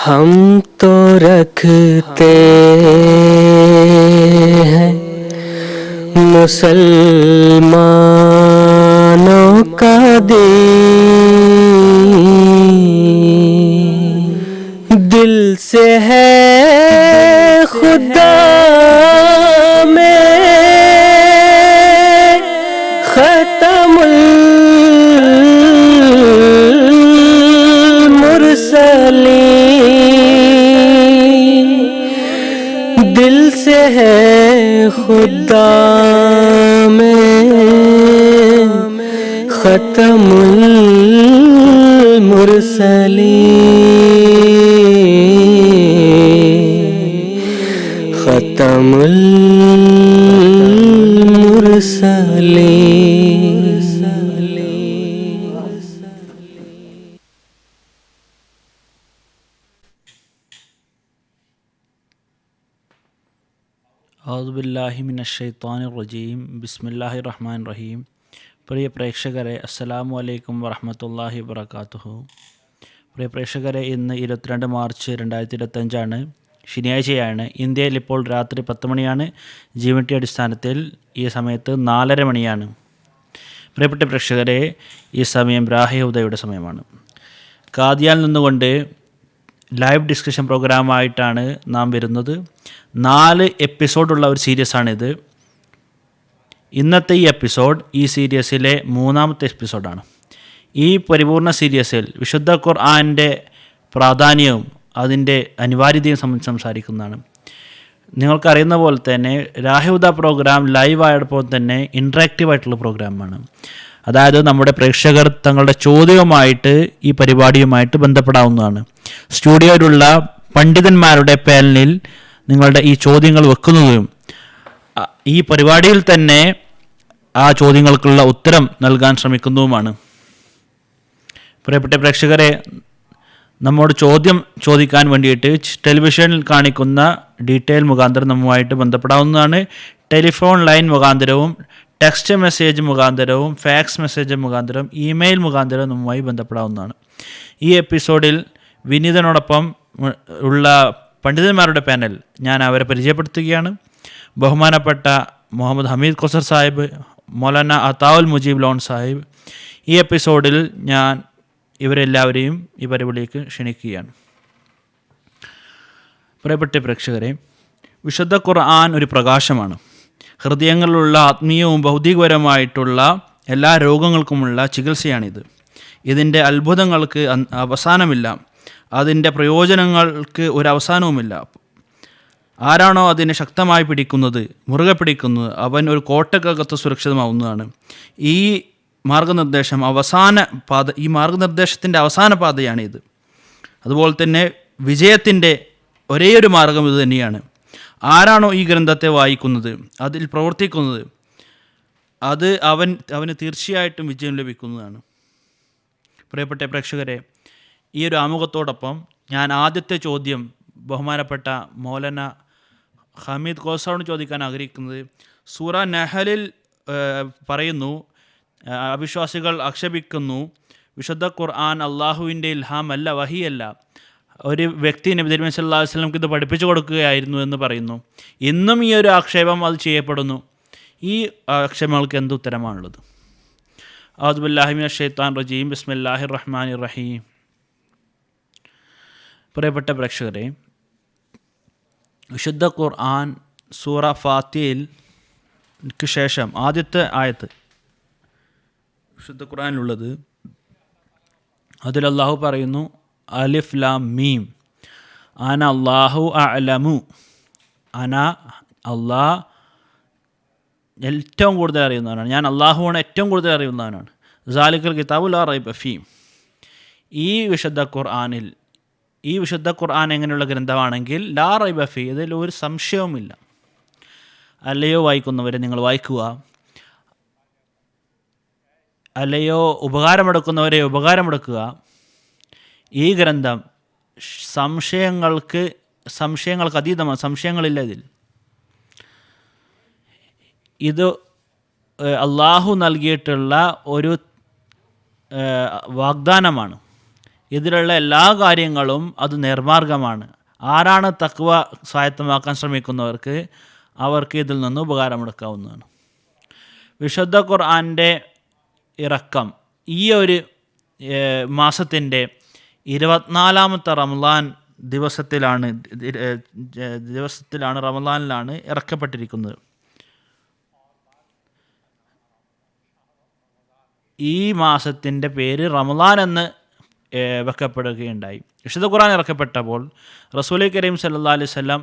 हम तो रखते हैं मुसलमानों का दीन, दिल से है खुदा में खत्मुल मुरसलीन, दिल से है खुदा में खत्मुल मुरसलीन, खत्मुल मुरसलीन। ഔദുബില്ലാഹി മിനശ്ശൈത്വാനിർ-റജീം. ബിസ്മില്ലാഹിർ-റഹ്മാനിർ-റഹീം. പ്രിയ പ്രേക്ഷകരെ, അസ്സലാമു അലൈക്കും വറഹ്മത്തുള്ളാഹി വബറകാതുഹു. പ്രിയ പ്രേക്ഷകരെ, ഇന്ന് 22 മാർച്ച് 2025 ശനിയാഴ്ചയാണ്. ഇന്ത്യയിൽ ഇപ്പോൾ രാത്രി 10 മണിയാണ്. GMT അടിസ്ഥാനത്തിൽ ഈ സമയത്ത് 4:30 മണിയാണ്. പ്രിയപ്പെട്ട പ്രേക്ഷകരെ, ഈ സമയം രാഹുദയുടെ സമയമാണ്. ഖാദിയാൽ നിന്നുകൊണ്ട് ലൈവ് ഡിസ്കഷൻ പ്രോഗ്രാമായിട്ടാണ് നാം വരുന്നത്. 4 എപ്പിസോഡുള്ള ഒരു സീരീസാണിത്. ഇന്നത്തെ ഈ എപ്പിസോഡ് ഈ സീരീസിലെ 3ാമത്തെ എപ്പിസോഡാണ്. ഈ പരിപൂർണ സീരീസിൽ വിശുദ്ധ ഖുർആൻ്റെ പ്രാധാന്യവും അതിൻ്റെ അനിവാര്യതയും സംബന്ധിച്ച് സംസാരിക്കുന്നതാണ്. നിങ്ങൾക്കറിയുന്ന പോലെ തന്നെ രാഹുദ പ്രോഗ്രാം ലൈവായപ്പോൾ തന്നെ ഇൻട്രാക്റ്റീവ് ആയിട്ടുള്ള പ്രോഗ്രാമാണ്. അതായത് നമ്മുടെ പ്രേക്ഷകർ തങ്ങളുടെ ചോദ്യവുമായിട്ട് ഈ പരിപാടിയുമായിട്ട് ബന്ധപ്പെടാവുന്നതാണ്. സ്റ്റുഡിയോയിലുള്ള പണ്ഡിതന്മാരുടെ പാനലിൽ നിങ്ങളുടെ ഈ ചോദ്യങ്ങൾ വെക്കുന്നതും ഈ പരിപാടിയിൽ തന്നെ ആ ചോദ്യങ്ങൾക്കുള്ള ഉത്തരം നൽകാൻ ശ്രമിക്കുന്നതുമാണ്. പ്രിയപ്പെട്ട പ്രേക്ഷകരെ, നമ്മോട് ചോദ്യം ചോദിക്കാൻ വേണ്ടിയിട്ട് ടെലിവിഷനിൽ കാണിക്കുന്ന ഡീറ്റെയിൽ മുഖാന്തരം നമ്മുമായിട്ട് ബന്ധപ്പെടാവുന്നതാണ്. ടെലിഫോൺ ലൈൻ മുഖാന്തരവും ടെക്സ്റ്റ് മെസ്സേജ് മുഖാന്തരവും ഫാക്സ് മെസ്സേജ് മുഖാന്തരവും ഇമെയിൽ മുഖാന്തരവും നമ്മുമായി ബന്ധപ്പെടാവുന്നതാണ്. ഈ എപ്പിസോഡിൽ വിനീതനോടൊപ്പം ഉള്ള പണ്ഡിതന്മാരുടെ പാനൽ ഞാൻ അവരെ പരിചയപ്പെടുത്തുകയാണ്. ബഹുമാനപ്പെട്ട മുഹമ്മദ് ഹമീദ് ഖൊസർ സാഹിബ്, മൗലാന അതാഉൽ മുജീബ് ലോൺ സാഹിബ്. ഈ എപ്പിസോഡിൽ ഞാൻ ഇവരെല്ലാവരെയും ഈ പരിപാടിയിലേക്ക് ക്ഷണിക്കുകയാണ്. പ്രിയപ്പെട്ട പ്രേക്ഷകരെ, വിശുദ്ധ ഖുർആൻ ഒരു പ്രകാശമാണ്. ഹൃദയങ്ങളിലുള്ള ആത്മീയവും ഭൗതികപരമായിട്ടുള്ള എല്ലാ രോഗങ്ങൾക്കുമുള്ള ചികിത്സയാണിത്. ഇതിൻ്റെ അത്ഭുതങ്ങൾക്ക് അവസാനമില്ല. അതിൻ്റെ പ്രയോജനങ്ങൾക്ക് ഒരവസാനവുമില്ല. ആരാണോ അതിനെ ശക്തമായി പിടിക്കുന്നത്, മുറുകെ പിടിക്കുന്നത്, അവൻ ഒരു കോട്ടക്കകത്ത് സുരക്ഷിതമാവുന്നതാണ്. ഈ മാർഗനിർദ്ദേശം ഈ മാർഗനിർദ്ദേശത്തിൻ്റെ അവസാന പാതയാണിത്. അതുപോലെ തന്നെ വിജയത്തിൻ്റെ ഒരേയൊരു മാർഗം ഇത് തന്നെയാണ്. ആരാണോ ഈ ഗ്രന്ഥത്തെ വായിക്കുന്നത്, അതിൽ പ്രവർത്തിക്കുന്നത്, അത് അവന് തീർച്ചയായിട്ടും വിജയം ലഭിക്കുന്നതാണ്. പ്രിയപ്പെട്ട പ്രേക്ഷകരെ, ഈ ഒരു ആമുഖത്തോടൊപ്പം ഞാൻ ആദ്യത്തെ ചോദ്യം ബഹുമാനപ്പെട്ട മൗലാന ഹമീദ് ഖോസാറിനോട് ചോദിക്കാൻ ആഗ്രഹിക്കുന്നത്, സൂറ നഹലിൽ പറയുന്നു, അവിശ്വാസികൾ ആക്ഷേപിക്കുന്നു, വിശുദ്ധ ഖുർആൻ അള്ളാഹുവിൻ്റെ ഇൽഹാം അല്ല, വഹിയല്ല, ഒരു വ്യക്തി നബി തിരുമേനി സല്ലല്ലാഹു അലൈഹി വസല്ലമക്ക് ഇത് പഠിപ്പിച്ചു കൊടുക്കുകയായിരുന്നു എന്ന് പറയുന്നു. ഇന്നും ഈ ഒരു ആക്ഷേപം അത് ചെയ്യപ്പെടുന്നു. ഈ ആക്ഷേപങ്ങൾക്ക് എന്ത് ഉത്തരമാണുള്ളത്? ഔദു ബില്ലാഹി മിനശ് ശൈത്വാനിർ റജീം. ബിസ്മില്ലാഹിർ റഹ്മാനിർ റഹീം. പ്രിയപ്പെട്ട പ്രേക്ഷകരെ, വിശുദ്ധ ഖുർആൻ സൂറ ഫാത്തിഹയ്ക്ക് ശേഷം ആദ്യത്തെ ആയത്ത് വിശുദ്ധ ഖുർആനിലുള്ളത്, അതിൽ അള്ളാഹു പറയുന്നു, അലിഫ് ലാം മീം, അന അല്ലാഹു അഅലമു, അന അള്ളാഹ് ഏറ്റവും കൂടുതൽ അറിയുന്നവനാണ്, ഞാൻ അള്ളാഹുവാണ് ഏറ്റവും കൂടുതൽ അറിയുന്നവനാണ്. സാലിക്കൽ കിതാബു ലാ റൈബ ഫീ. ഈ വിശുദ്ധ ഖുർആൻ എങ്ങനെയുള്ള ഗ്രന്ഥമാണെങ്കിൽ ലാ റൈബ ഫീ, ഇതിൽ ഒരു സംശയവുമില്ല. അല്ലയോ വായിക്കുന്നവരെ, നിങ്ങൾ വായിക്കുക. അല്ലയോ ഉപകാരമെടുക്കുന്നവരെ, ഉപകാരമെടുക്കുക. ഈ ഗ്രന്ഥം സംശയങ്ങൾക്ക് അതീതമാണ്. സംശയങ്ങളില്ല ഇതിൽ. ഇത് അള്ളാഹു നൽകിയിട്ടുള്ള ഒരു വാഗ്ദാനമാണ്. ഇതിലുള്ള എല്ലാ കാര്യങ്ങളും അത് നിർമാർഗമാണ്. ആരാണ് തഖ്വ സ്വായത്തമാക്കാൻ ശ്രമിക്കുന്നവർക്ക് അവർക്ക് ഇതിൽ നിന്ന് ഉപകാരമെടുക്കാവുന്നതാണ്. വിശുദ്ധ ഖുർആൻ്റെ ഇറക്കം ഈ ഒരു മാസത്തിൻ്റെ 24-ാമത്തെ റമളാൻ ദിവസത്തിലാണ് റമളാനിലാണ് ഇറക്കപ്പെട്ടിരിക്കുന്നത്. ഈ മാസത്തിൻ്റെ പേര് റമളാൻ എന്ന് വെക്കപ്പെടുകയുണ്ടായി. വിശുദ്ധ ഖുർആൻ ഇറക്കപ്പെട്ടപ്പോൾ റസൂൽ കരീം സല്ലല്ലാഹു അലൈഹി വസല്ലം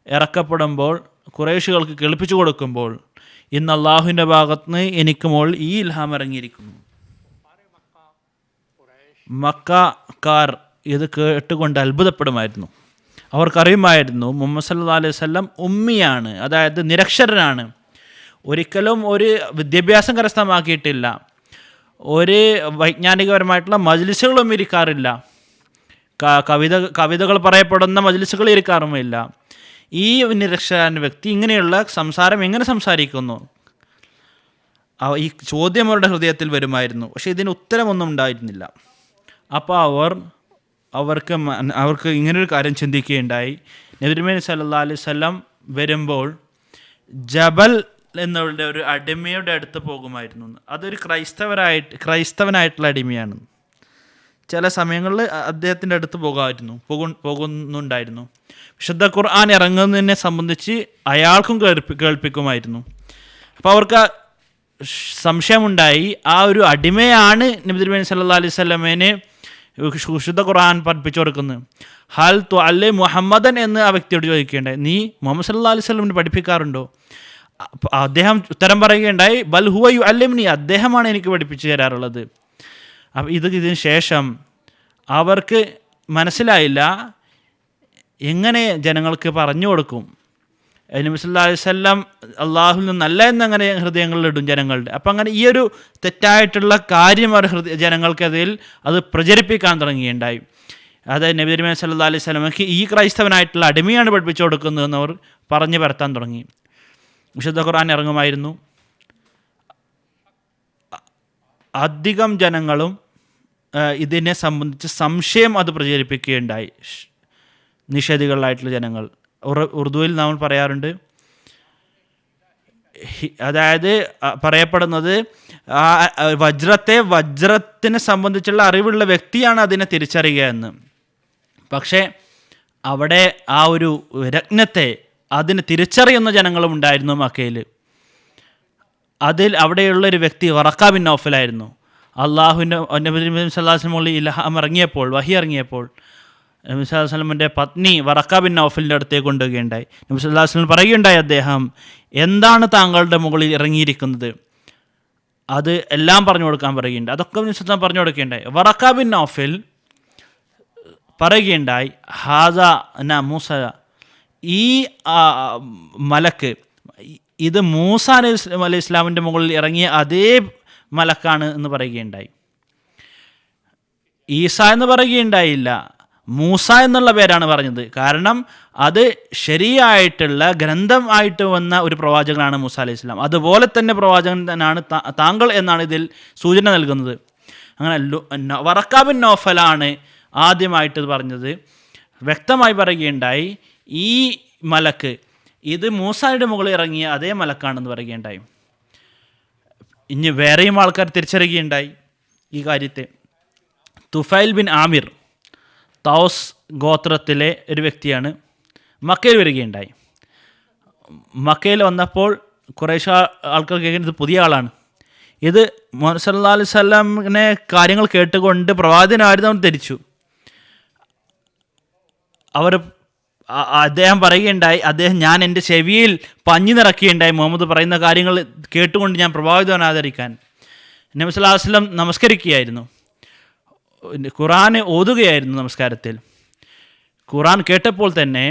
ഇറക്കപ്പെടുമ്പോൾ ഖുറൈശികൾക്ക് കേൾപ്പിച്ചു കൊടുക്കുമ്പോൾ, ഇന്ന് അള്ളാഹുവിൻ്റെ ഭാഗത്തുനിന്ന് എനിക്ക് മുകളിൽ ഈ ഇൽഹാം ഇറങ്ങിയിരിക്കുന്നു. മക്കാർ ഇത് കേട്ടുകൊണ്ട് അത്ഭുതപ്പെടുമായിരുന്നു. അവർക്കറിയുമായിരുന്നു മുഹമ്മദ് സല്ലല്ലാഹു അലൈഹി വസല്ലം ഉമ്മിയാണ്, അതായത് നിരക്ഷരനാണ്, ഒരിക്കലും ഒരു വിദ്യാഭ്യാസം കരസ്ഥമാക്കിയിട്ടില്ല, ഒരു വൈജ്ഞാനികപരമായിട്ടുള്ള മജ്ലിസുകളും ഇരിക്കാറില്ല, കവിതകൾ പറയപ്പെടുന്ന മജ്ലിസുകൾ ഇരിക്കാറുമില്ല. ഈ നിരക്ഷരനായ വ്യക്തി ഇങ്ങനെയുള്ള സംസാരം എങ്ങനെ സംസാരിക്കുന്നു? ഈ ചോദ്യം അവരുടെ ഹൃദയത്തിൽ വരുമായിരുന്നു. പക്ഷേ ഇതിന് ഉത്തരമൊന്നും ഉണ്ടായിരുന്നില്ല. അപ്പോൾ അവർക്ക് ഇങ്ങനൊരു കാര്യം ചിന്തിക്കുകയുണ്ടായി. നബി തിരുമേനി സല്ലല്ലാഹു അലൈഹി വസല്ലം വരുമ്പോൾ ജബൽ എന്നുള്ള ഒരു അടിമയുടെ അടുത്ത് പോകുമായിരുന്നു. അതൊരു ക്രൈസ്തവനായിട്ടുള്ള അടിമയാണ്. ചില സമയങ്ങളിൽ അദ്ദേഹത്തിൻ്റെ അടുത്ത് പോകുന്നുണ്ടായിരുന്നു. വിശുദ്ധ ഖുർആൻ ഇറങ്ങുന്നതിനെ സംബന്ധിച്ച് അയാൾക്കും കേൾപ്പിക്കുമായിരുന്നു. അപ്പോൾ അവർക്ക് സംശയമുണ്ടായി, ആ ഒരു അടിമയാണ് നബി തിരുമേനി സല്ലല്ലാഹു അലൈഹി വസല്ലമേനെ വിശുദ്ധ ഖുർആൻ പഠിപ്പിച്ചു കൊടുക്കുന്നത്. ഹൽ തുഅല്ലി മുഹമ്മദൻ എന്ന് ആ വ്യക്തിയോട് ചോദിക്കുകയുണ്ടായി, നീ മുഹമ്മദ് സല്ലല്ലാഹു അലൈഹി വസല്ലമിനെ പഠിപ്പിക്കാറുണ്ടോ? അദ്ദേഹം ഉത്തരം പറയുകയുണ്ടായി, ബൽ ഹുവ യുഅല്ലിമുനി, അദ്ദേഹമാണ് എനിക്ക് പഠിപ്പിച്ചു തരാറുള്ളത്. അപ്പം ഇതിന് ശേഷം അവർക്ക് മനസ്സിലായില്ല എങ്ങനെ ജനങ്ങൾക്ക് പറഞ്ഞു കൊടുക്കും. നബി സല്ലല്ലാഹു അലൈഹി വസല്ലം അള്ളാഹുവിൽ നിന്നല്ല എന്നങ്ങനെ ഹൃദയങ്ങളിലിടും ജനങ്ങളുടെ. അപ്പം അങ്ങനെ ഈ ഒരു തെറ്റായിട്ടുള്ള കാര്യം അവർ ജനങ്ങൾക്കതിൽ അത് പ്രചരിപ്പിക്കാൻ തുടങ്ങുകയുണ്ടായി. അതായത് നബി തിരുമേനി സല്ലല്ലാഹു അലൈഹി വസല്ലമക്ക് ഈ ക്രൈസ്തവനായിട്ടുള്ള അടിമയാണ് പഠിപ്പിച്ചു കൊടുക്കുന്നതെന്ന് അവർ പറഞ്ഞു പരത്താൻ തുടങ്ങി. വിശുദ്ധ ഖുർആൻ ഇറങ്ങുമായിരുന്നു. അധികം ജനങ്ങളും ഇതിനെ സംബന്ധിച്ച് സംശയം അത് പ്രചരിപ്പിക്കുകയുണ്ടായി. നിഷേധികളായിട്ടുള്ള ജനങ്ങൾ, ഉറുദുവിൽ നമ്മൾ പറയാറുണ്ട്, അതായത് പറയപ്പെടുന്നത് വജ്രത്തിനെ സംബന്ധിച്ചുള്ള അറിവുള്ള വ്യക്തിയാണ് അതിനെ തിരിച്ചറിയുക എന്ന്. പക്ഷേ അവിടെ ആ ഒരു രത്നത്തെ അതിന് തിരിച്ചറിയുന്ന ജനങ്ങളും ഉണ്ടായിരുന്നു മക്കയിൽ. അവിടെയുള്ളൊരു വ്യക്തി വറഖ ബിൻ നൗഫലായിരുന്നു. അള്ളാഹുവിൻ്റെ നബി സല്ലല്ലാഹു അലൈഹി വസല്ലം ഇൽഹാം ഇറങ്ങിയപ്പോൾ, വഹി ഇറങ്ങിയപ്പോൾ നബി സല്ലല്ലാഹു അലൈഹി വസല്ലമിൻ്റെ പത്നി വറഖ ബിൻ നൗഫലിൻ്റെ അടുത്തേക്ക് കൊണ്ടുപോവുകയുണ്ടായി. നബി സല്ലല്ലാഹു അലൈഹി വസല്ലം പറയുകയുണ്ടായി, അദ്ദേഹം എന്താണ് താങ്കളുടെ മുകളിൽ ഇറങ്ങിയിരിക്കുന്നത്, അത് എല്ലാം പറഞ്ഞു കൊടുക്കാൻ പറയുകയുണ്ടായി. അതൊക്കെ നബി സല്ലല്ലാഹു അലൈഹി വസല്ലം പറഞ്ഞു കൊടുക്കുകയുണ്ടായി. വറഖ ബിൻ നൗഫൽ പറയുകയുണ്ടായി, ഹാദ ന മൂസ, ഈ മലക്ക് ഇത് മൂസ അലൈഹി ഇസ്ലാമിൻ്റെ മുകളിൽ ഇറങ്ങിയ അതേ മലക്കാണ് എന്ന് പറയുകയുണ്ടായി. ഈസ എന്ന് പറയുകയുണ്ടായില്ല, മൂസ എന്നുള്ള പേരാണ് പറഞ്ഞത്. കാരണം അത് ശരിയായിട്ടുള്ള ഗ്രന്ഥം ആയിട്ട് വന്ന ഒരു പ്രവാചകനാണ് മൂസ അലൈഹി ഇസ്ലാം. അതുപോലെ തന്നെ പ്രവാചകനാണ് താങ്കൾ എന്നാണ് ഇതിൽ സൂചന നൽകുന്നത്. അങ്ങനെ വറഖ ബിൻ നൗഫലാണ് ആദ്യമായിട്ട് പറഞ്ഞത്. വ്യക്തമായി പറയുകയുണ്ടായി, ഈ മലക്ക് ഇത് മൂസായുടെ മുകളിൽ ഇറങ്ങിയ അതേ മലക്കാണെന്ന് പറയുകയുണ്ടായി. ഇനി വേറെയും ആൾക്കാർ തിരിച്ചറിയുകയുണ്ടായി ഈ കാര്യത്തെ. തുഫൈൽ ബിൻ ആമിർ തൗസ് ഗോത്രത്തിലെ ഒരു വ്യക്തിയാണ്. മക്കയിൽ വരികയുണ്ടായി. മക്കയിൽ വന്നപ്പോൾ കുറേശ്ശെ ആൾക്കാർ കേൾക്കുന്നത് ഇത് പുതിയ ആളാണ്, ഇത് മുഹമ്മദ് സല്ലല്ലാഹു അലൈഹി വസല്ലമിനെ കാര്യങ്ങൾ കേട്ടുകൊണ്ട് പ്രവാചകനായിരുന്നു അവർ ധരിച്ചു. അദ്ദേഹം പറയുകയുണ്ടായി, ഞാൻ എൻ്റെ ചെവിയിൽ പഞ്ഞി നിറക്കുകയുണ്ടായി മുഹമ്മദ് പറയുന്ന കാര്യങ്ങൾ കേട്ടുകൊണ്ട് ഞാൻ പ്രഭാവിതനാദരിക്കാൻ. നബി സല്ലല്ലാഹു അലൈഹി വസല്ലം നമസ്കരിക്കുകയായിരുന്നു, ഖുർആൻ ഓതുകയായിരുന്നു. നമസ്കാരത്തിൽ ഖുർആൻ കേട്ടപ്പോൾ തന്നെ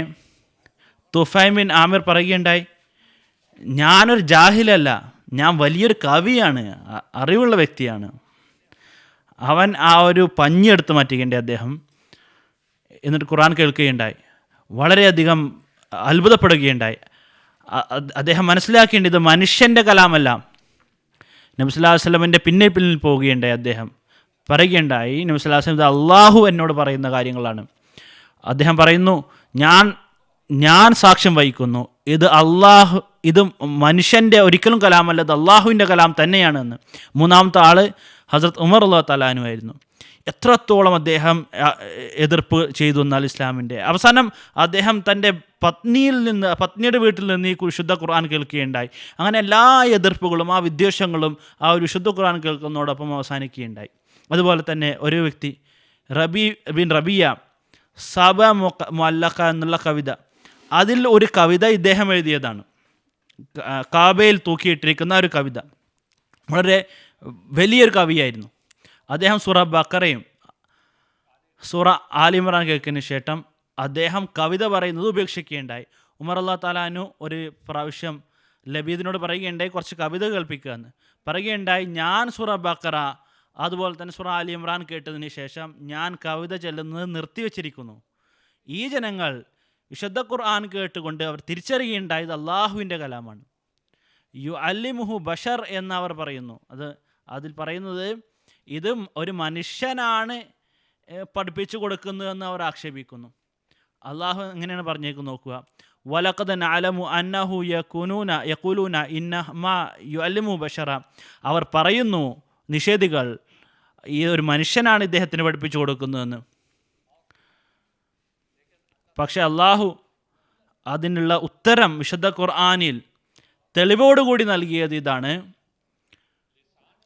തുഫൈൽ ബിൻ ആമിർ പറയുകയുണ്ടായി, ഞാനൊരു ജാഹിലല്ല, ഞാൻ വലിയൊരു കവിയാണ്, അറിവുള്ള വ്യക്തിയാണ്. അവൻ ആ ഒരു പഞ്ഞി എടുത്ത് മാറ്റുകയുണ്ടായി അദ്ദേഹം. എന്നിട്ട് ഖുർആൻ കേൾക്കുകയുണ്ടായി, വളരെയധികം അത്ഭുതപ്പെടുകയുണ്ടായി. അദ്ദേഹം മനസ്സിലാക്കേണ്ടത് ഇത് മനുഷ്യൻ്റെ കലാമല്ല. നബി സല്ലല്ലാഹു അലൈഹി വസല്ലമിൻ്റെ പിന്നിൽ പോവുകയുണ്ടായി അദ്ദേഹം. പറയുകയുണ്ടായി, നബി സല്ലല്ലാഹു അലൈഹി വസല്ലം ഇത് അള്ളാഹു എന്നോട് പറയുന്ന കാര്യങ്ങളാണ്. അദ്ദേഹം പറയുന്നു, ഞാൻ സാക്ഷ്യം വഹിക്കുന്നു, ഇത് മനുഷ്യൻ്റെ ഒരിക്കലും കലാമല്ല, ഇത് അള്ളാഹുവിൻ്റെ കലാം തന്നെയാണ് എന്ന്. മൂന്നാമത്തെ ആള് ഹസ്രത്ത് ഉമർ റളിയല്ലാഹു തആല അൻഹു ആയിരുന്നു. എത്രത്തോളം അദ്ദേഹം എതിർപ്പ് ചെയ്തു എന്നാൽ ഇസ്ലാമിൻ്റെ. അവസാനം അദ്ദേഹം തൻ്റെ പത്നിയുടെ വീട്ടിൽ നിന്ന് ഈ വിശുദ്ധ ഖുർആൻ കേൾക്കുകയുണ്ടായി. അങ്ങനെ എല്ലാ എതിർപ്പുകളും ആ വിദ്വേഷങ്ങളും ആ ഒരു വിശുദ്ധ ഖുർആൻ കേൾക്കുന്നതോടൊപ്പം അവസാനിക്കുകയുണ്ടായി. അതുപോലെ തന്നെ ഒരു വ്യക്തി റബിയ സബ മുഅല്ലഖ എന്നുള്ള കവിത, അതിൽ ഒരു കവിത ഇദ്ദേഹം എഴുതിയതാണ്. കാബയിൽ തൂക്കിയിട്ടിരിക്കുന്ന ഒരു കവിത, വളരെ വലിയൊരു കവിയായിരുന്നു അദ്ദേഹം. സൂറ ബഖറയും സൂറ ആൽ ഇമ്രാൻ കേൾക്കുന്നതിന് ശേഷം അദ്ദേഹം കവിത പറയുന്നത് ഉപേക്ഷിക്കുകയുണ്ടായി. ഉമർ റളിയല്ലാഹു തആല അൻഹു ഒരു പ്രാവശ്യം ലബീദിനോട് പറയുകയുണ്ടായി, കുറച്ച് കവിത കേൾപ്പിക്കുക എന്ന് പറയുകയുണ്ടായി. ഞാൻ സൂറ ബഖറ അതുപോലെ തന്നെ സൂറ ആൽ ഇമ്രാൻ കേട്ടതിന് ശേഷം ഞാൻ കവിത ചൊല്ലുന്നത് നിർത്തിവെച്ചിരിക്കുന്നു. ഈ ജനങ്ങൾ വിശുദ്ധ ഖുർആൻ കേട്ടുകൊണ്ട് അവർ തിരിച്ചറിയുകയുണ്ടായത് അള്ളാഹുവിൻ്റെ കലാമാണ്. അല്ലിമുഹു ബഷർ എന്നവർ പറയുന്നു. അതിൽ പറയുന്നത് ഇത് ഒരു മനുഷ്യനാണ് പഠിപ്പിച്ചു കൊടുക്കുന്നതെന്ന് അവർ ആക്ഷേപിക്കുന്നു. അള്ളാഹു എങ്ങനെയാണ് പറഞ്ഞേക്ക് നോക്കുക, വലഖദ് നഅലമു അന്നഹു യഖൂലൂന ഇന്നമാ യുഅല്ലിമു ബഷറ. അവർ പറയുന്നു, നിഷേധികൾ, ഈ ഒരു മനുഷ്യനാണ് ഇദ്ദേഹത്തിന് പഠിപ്പിച്ചു കൊടുക്കുന്നതെന്ന്. പക്ഷെ അള്ളാഹു അതിനുള്ള ഉത്തരം വിശുദ്ധ ഖുർആനിൽ തെളിവോടുകൂടി നൽകിയത് ഇതാണ്,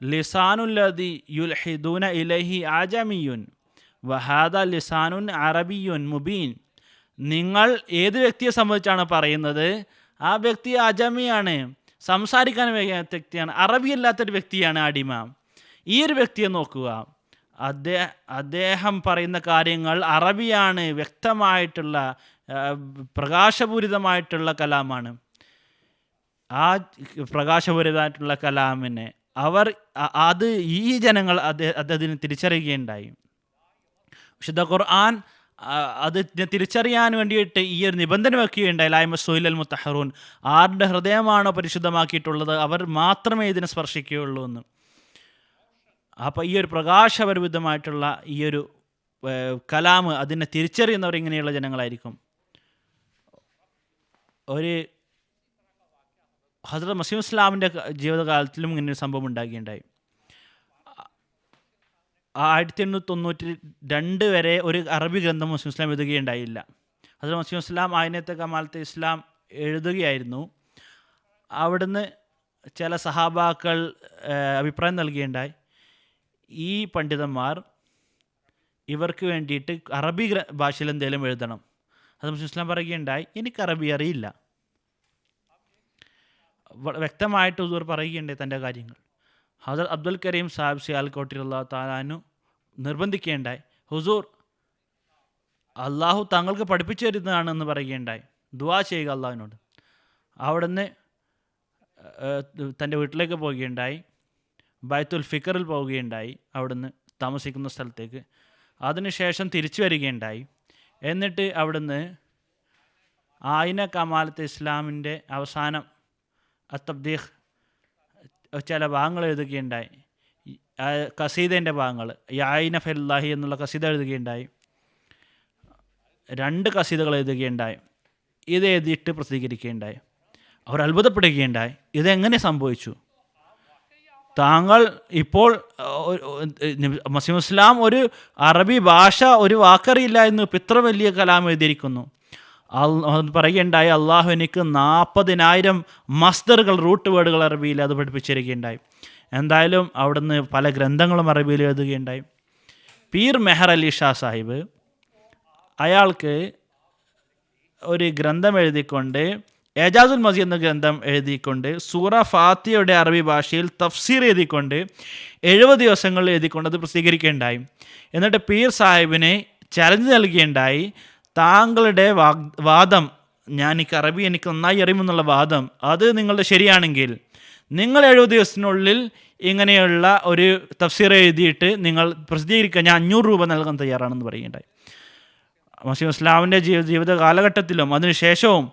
ലിസാനുല്ലദി യുൽഹിദൂന ഇലൈഹി ആജമിയുൻ വഹാദ ലിസാനുൻ അറബിയുൻ മുബീൻ. നിങ്ങൾ ഏത് വ്യക്തിയെ സംബന്ധിച്ചാണ് പറയുന്നത്, ആ വ്യക്തി അജമിയാണ്, സംസാരിക്കാൻ വയ്യാത്ത വ്യക്തിയാണ്, അറബിയല്ലാത്തൊരു വ്യക്തിയാണ് അടിമ. ഈ ഒരു വ്യക്തിയെ നോക്കുക, അദ്ദേഹം പറയുന്ന കാര്യങ്ങൾ അറബിയാണ്, വ്യക്തമായിട്ടുള്ള പ്രകാശപൂരിതമായിട്ടുള്ള കലാമാണ്. ആ പ്രകാശപൂരിതമായിട്ടുള്ള കലാമിനെ ഈ ജനങ്ങൾ അദ്ദേഹത്തിന് തിരിച്ചറിയുകയുണ്ടായി. വിശുദ്ധ ഖുർആൻ അത് തിരിച്ചറിയാൻ വേണ്ടിയിട്ട് ഈ ഒരു നിബന്ധന വെക്കുകയുണ്ടായി, ലാ യമസ്സുഹുൽ മുത്തഹറൂൻ. ആരുടെ ഹൃദയമാണോ പരിശുദ്ധമാക്കിയിട്ടുള്ളത് അവർ മാത്രമേ ഇതിനെ സ്പർശിക്കുകയുള്ളൂ എന്ന്. അപ്പോൾ ഈ ഒരു പ്രകാശപരിമിതമായിട്ടുള്ള ഈ ഒരു കലാം അതിനെ തിരിച്ചറിയുന്നവർ ഇങ്ങനെയുള്ള ജനങ്ങളായിരിക്കും. ഒരു ഹസ്രത്ത് മസീഹ് ഇസ്ലാമിൻ്റെ ജീവിതകാലത്തിലും ഇങ്ങനൊരു സംഭവം ഉണ്ടാകുകയുണ്ടായി. 1892 വരെ ഒരു അറബി ഗ്രന്ഥം മുസ്ലിം ഇസ്ലാം എഴുതുകയുണ്ടായില്ല. ഹസ്രത്ത് മസീഹ് ഇസ്ലാം ആയിനത്തെ കമാലത്തെ ഇസ്ലാം എഴുതുകയായിരുന്നു. അവിടുന്ന് ചില സഹാബാക്കൾ അഭിപ്രായം നൽകുകയുണ്ടായി, ഈ പണ്ഡിതന്മാർ ഇവർക്ക് വേണ്ടിയിട്ട് അറബി ഭാഷയിൽ എന്തെങ്കിലും എഴുതണം. ഹസ്രത്ത് മസീഹ് ഇസ്ലാം പറയുകയുണ്ടായി, എനിക്ക് അറബി അറിയില്ല. വ്യക്തമായിട്ട് ഹുസൂർ പറയുകയുണ്ടായി തൻ്റെ കാര്യങ്ങൾ. ഹസ്രത്ത് അബ്ദുൽ കരീം സാഹിബ് സിയാൽക്കോട്ടി റളിയല്ലാഹു തആല അൻഹു നിർബന്ധിക്കുകയുണ്ടായി, ഹുസൂർ അള്ളാഹു താങ്കൾക്ക് പഠിപ്പിച്ചു തരുന്നതാണെന്ന് പറയുകയുണ്ടായി, ദുആ ചെയ്യുക അള്ളാഹുവിനോട്. അവിടുന്ന് തൻ്റെ വീട്ടിലേക്ക് പോവുകയുണ്ടായി, ബൈത്തുൽ ഫിക്കറിൽ പോവുകയുണ്ടായി, അവിടുന്ന് താമസിക്കുന്ന സ്ഥലത്തേക്ക്. അതിനുശേഷം തിരിച്ചു വരികയുണ്ടായി. എന്നിട്ട് അവിടുന്ന് ആയിന കമാലത്തെ ഇസ്ലാമിൻ്റെ അവസാനം അത്തബ്ദീഖ് ചില ഭാഗങ്ങൾ എഴുതുകയുണ്ടായി, കസീദൻ്റെ ഭാഗങ്ങൾ, യായിന ഫില്ലാഹി എന്നുള്ള കസീദ എഴുതുകയുണ്ടായി. 2 കസീദകൾ എഴുതുകയുണ്ടായി. ഇത് എഴുതിയിട്ട് പ്രസിദ്ധീകരിക്കുകയുണ്ടായി. അവർ അത്ഭുതപ്പെടുകയുണ്ടായി, ഇതെങ്ങനെ സംഭവിച്ചു? താങ്കൾ ഇപ്പോൾ മസീഹ് ഇസ്ലാം ഒരു അറബി ഭാഷ ഒരു വാക്കറിയില്ല എന്ന് ഇത്ര വലിയ കലാം എഴുതിയിരിക്കുന്നു. പറയുകയുണ്ടായി, അള്ളാഹു എനിക്ക് 40,000 മസ്ദറുകൾ, റൂട്ട് വേർഡുകൾ അറബിയിൽ അത് പഠിപ്പിച്ചിരിക്കുകയുണ്ടായി. എന്തായാലും അവിടുന്ന് പല ഗ്രന്ഥങ്ങളും അറബിയിൽ എഴുതുകയുണ്ടായി. പീർ മെഹർ അലി ഷാ സാഹിബ് അയാൾക്ക് ഒരു ഗ്രന്ഥം എഴുതിക്കൊണ്ട്, ഏജാസുൽ മസീദ് എന്ന ഗ്രന്ഥം എഴുതിക്കൊണ്ട്, സൂറ ഫാത്തിഹയുടെ അറബി ഭാഷയിൽ തഫ്സീർ എഴുതിക്കൊണ്ട് 70 ദിവസങ്ങളിൽ എഴുതിക്കൊണ്ട് അത് പ്രസിദ്ധീകരിക്കുകയുണ്ടായി. എന്നിട്ട് പീർ സാഹിബിനെ ചലഞ്ച് നൽകുകയുണ്ടായി, താങ്കളുടെ വാദം, എനിക്ക് അറബി എനിക്ക് നന്നായി അറിയുമെന്നുള്ള വാദം, അത് നിങ്ങളുടെ ശരിയാണെങ്കിൽ നിങ്ങൾ 70 ദിവസത്തിനുള്ളിൽ ഇങ്ങനെയുള്ള ഒരു തഫ്സീർ എഴുതിയിട്ട് നിങ്ങൾ പ്രസിദ്ധീകരിക്കുക, ഞാൻ 500 രൂപ നൽകാൻ തയ്യാറാണെന്ന് പറയുകയുണ്ടായി. മസീഹ് ഇസ്ലാമിൻ്റെ ജീവിത കാലഘട്ടത്തിലും അതിനുശേഷവും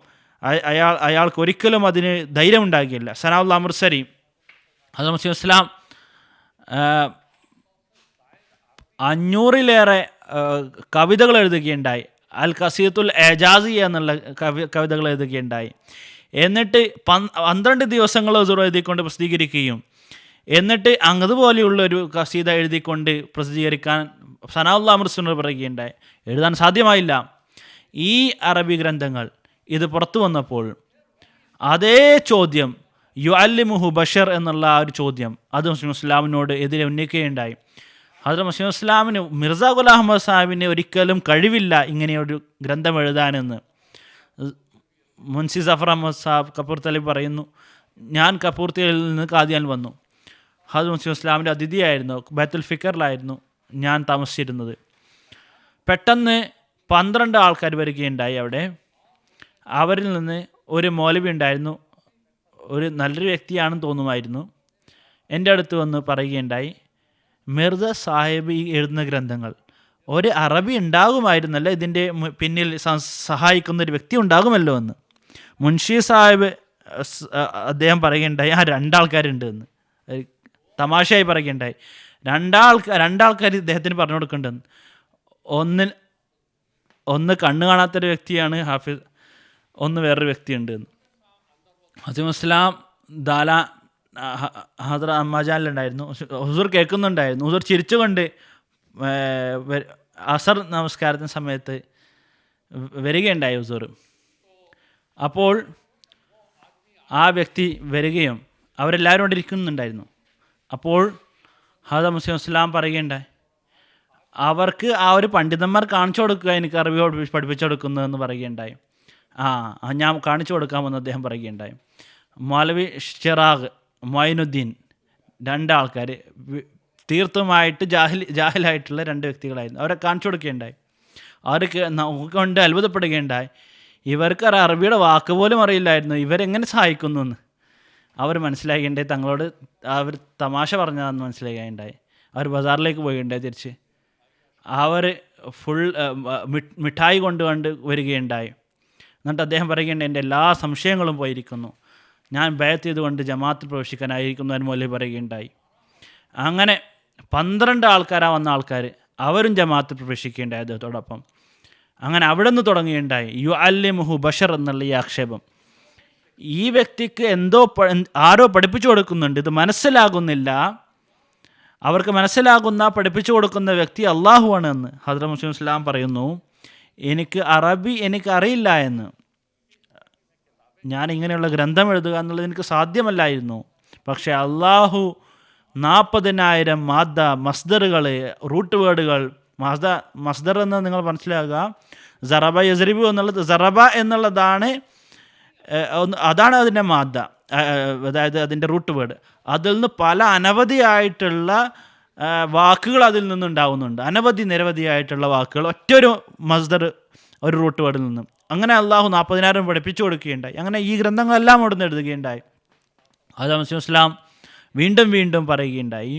അയാൾക്ക് ഒരിക്കലും അതിന് ധൈര്യം ഉണ്ടാകില്ല. സനാഉല്ലാഹ് മുർസരി, അത് മസീഹ് ഇസ്ലാം 500-ലേറെ കവിതകൾ എഴുതുകയുണ്ടായി. അൽ ഖസീത്തുൽ എജാസിയ എന്നുള്ള കവിതകൾ എഴുതുകയുണ്ടായി. എന്നിട്ട് 12 ദിവസങ്ങൾ ഹുസൂർ എഴുതിക്കൊണ്ട് പ്രസിദ്ധീകരിക്കുകയും എന്നിട്ട് അതുപോലെയുള്ള ഒരു ഖസീദ എഴുതിക്കൊണ്ട് പ്രസിദ്ധീകരിക്കാൻ സനാഉല്ലാഹ് അമൃത്സറിനോട് പറയുകയുണ്ടായി. എഴുതാൻ സാധ്യമായില്ല. ഈ അറബി ഗ്രന്ഥങ്ങൾ ഇത് പുറത്തു വന്നപ്പോൾ അതേ ചോദ്യം യുഅല്ലിമുഹു ബഷർ എന്നുള്ള ആ ഒരു ചോദ്യം അത് മുസ്ലിം ഇസ്ലാമിനോട് എതിരെ ഉന്നയിക്കുകയുണ്ടായി. ഹദ്റത്ത് മുസ്ലിം ഇസ്ലാമിന് മിർസ ഗുലാം അഹമ്മദ് സാഹിബിന് ഒരിക്കലും കഴിവില്ല ഇങ്ങനെയൊരു ഗ്രന്ഥം എഴുതാനെന്ന് മുൻസി സഫർ അഹമ്മദ് സാഹിബ് കപൂർത്തലി പറയുന്നു. ഞാൻ കപൂർത്തലിൽ നിന്ന് കാദിയാൻ വന്നു. ഹദ്റത്ത് മുസ്ലിം ഇസ്ലാമിൻ്റെ അതിഥിയായിരുന്നു. ബൈത്തുൽ ഫിക്കറിലായിരുന്നു ഞാൻ താമസിച്ചിരുന്നത്. പെട്ടെന്ന് 12 ആൾക്കാർ വരികയുണ്ടായി. അവിടെ അവരിൽ നിന്ന് ഒരു മൗലവി ഉണ്ടായിരുന്നു. ഒരു നല്ലൊരു വ്യക്തിയാണെന്ന് തോന്നുമായിരുന്നു. എൻ്റെ അടുത്ത് വന്ന് പറയുകയുണ്ടായി, മിർസ സാഹിബ് ഈ എഴുതുന്ന ഗ്രന്ഥങ്ങൾ ഒരു അറബി ഉണ്ടാകുമായിരുന്നല്ലോ, ഇതിൻ്റെ പിന്നിൽ സഹായിക്കുന്നൊരു വ്യക്തി ഉണ്ടാകുമല്ലോ എന്ന്. മുൻഷി സാഹിബ് അദ്ദേഹം പറയുകയുണ്ടായി, ആ 2 ആൾക്കാരുണ്ട് എന്ന് തമാശയായി പറയുകയുണ്ടായി. 2 ആൾക്കാർ ഇദ്ദേഹത്തിന് പറഞ്ഞു കൊടുക്കേണ്ടതെന്ന്. ഒന്ന് കണ്ണ് കാണാത്തൊരു വ്യക്തിയാണ് ഹാഫിസ്, ഒന്ന് വേറൊരു വ്യക്തിയുണ്ട് എന്ന്. ഹസീം ഇസ്ലാം ദാല ഹദ്റ അമ്മാജാനിലുണ്ടായിരുന്നു. ഹുസൂർ കേൾക്കുന്നുണ്ടായിരുന്നു. ഹുസൂർ ചിരിച്ചുകൊണ്ട് അസർ നമസ്കാരത്തിന് സമയത്ത് വരികയുണ്ടായി ഹുസൂർ. അപ്പോൾ ആ വ്യക്തി വരികയും അവരെല്ലാവരും കൊണ്ട് ഇരിക്കുന്നുണ്ടായിരുന്നു. അപ്പോൾ ഹദ്റ മുസ്ലിം ഇസ്ലാം പറയുകയുണ്ടായി, അവർക്ക് ആ ഒരു പണ്ഡിതന്മാർ കാണിച്ചു കൊടുക്കുക എനിക്ക് അറബി പഠിപ്പിച്ചു കൊടുക്കുന്നതെന്ന് പറയുകയുണ്ടായി. ഞാൻ കാണിച്ചു കൊടുക്കാമെന്ന് അദ്ദേഹം പറയുകയുണ്ടായി. മൗലവി ഷിറാഖ്, മൊയിനുദ്ദീൻ 2 ആൾക്കാർ തീർത്തുമായിട്ട് ജാഹിലായിട്ടുള്ള 2 വ്യക്തികളായിരുന്നു. അവരെ കാണിച്ചു കൊടുക്കുകയുണ്ടായി. അവർക്ക് കൊണ്ട് അത്ഭുതപ്പെടുകയുണ്ടായി. ഇവർക്ക് അറബിയുടെ വാക്ക് പോലും അറിയില്ലായിരുന്നു, ഇവരെങ്ങനെ സഹായിക്കുന്നു എന്ന്. അവർ മനസ്സിലാക്കിയിട്ടുണ്ടായി, തങ്ങളോട് അവർ തമാശ പറഞ്ഞതാണെന്ന് മനസ്സിലാക്കുകയുണ്ടായി. അവർ ബസാറിലേക്ക് പോവുകയുണ്ടായി. തിരിച്ച് അവർ ഫുൾ മിഠായി കൊണ്ടുകൊണ്ട് വരികയുണ്ടായി. എന്നിട്ട് അദ്ദേഹം പറയുകയുണ്ടായി, എൻ്റെ എല്ലാ സംശയങ്ങളും പോയിരിക്കുന്നു, ഞാൻ ബയത്ത് ചെയ്തുകൊണ്ട് ജമാഅത്തിൽ പ്രവേശിക്കാനായിരിക്കുന്നു എന്ന് മൗലവി പറയുകയുണ്ടായി. അങ്ങനെ 12 ആൾക്കാരാ വന്ന ആൾക്കാർ അവരും ജമാഅത്തിൽ പ്രവേശിക്കുകയുണ്ടായി അദ്ദേഹത്തോടൊപ്പം. അങ്ങനെ അവിടെ നിന്ന് തുടങ്ങുകയുണ്ടായി യുഅല്ലിമുഹു ബഷർ എന്നുള്ള ഈ ആക്ഷേപം. ഈ വ്യക്തിക്ക് ആരോ പഠിപ്പിച്ചു കൊടുക്കുന്നുണ്ട്, ഇത് മനസ്സിലാകുന്നില്ല. അവർക്ക് പഠിപ്പിച്ചു കൊടുക്കുന്ന വ്യക്തി അള്ളാഹുവാണ് എന്ന് ഹദ്റത്ത് മുസ്ലിം ഇസ്ലാം പറയുന്നു. എനിക്ക് അറിയില്ല എന്ന്, ഞാൻ ഇങ്ങനെയുള്ള ഗ്രന്ഥം എഴുതുക എന്നുള്ളത് എനിക്ക് സാധ്യമല്ലായിരുന്നു. പക്ഷേ അള്ളാഹു 40,000 മാദ്ദ മസ്ദറുകൾ, റൂട്ട് വേർഡുകൾ, മസ്ദർ എന്ന് നിങ്ങൾ മനസ്സിലാക്കുക. സറബ യസ്രിബു എന്നുള്ളത്, സറബ എന്നുള്ളതാണ്, അതാണ് അതിൻ്റെ മാദ്ദ, അതായത് അതിൻ്റെ റൂട്ട് വേർഡ്. അതിൽ നിന്ന് പല അനവധിയായിട്ടുള്ള വാക്കുകൾ അതിൽ നിന്നുണ്ടാവുന്നുണ്ട്. നിരവധിയായിട്ടുള്ള വാക്കുകൾ ഒറ്റൊരു മസ്ദർ, ഒരു റൂട്ട് വേർഡിൽ നിന്നും. അങ്ങനെ അള്ളാഹു 40,000 പഠിപ്പിച്ചു കൊടുക്കുകയുണ്ടായി. അങ്ങനെ ഈ ഗ്രന്ഥങ്ങളെല്ലാം അവിടെ നിന്ന് എഴുതുകയുണ്ടായി. ഹദ്റത്ത് മുസ്ലിം ഇസ്ലാം വീണ്ടും വീണ്ടും പറയുകയുണ്ടായി,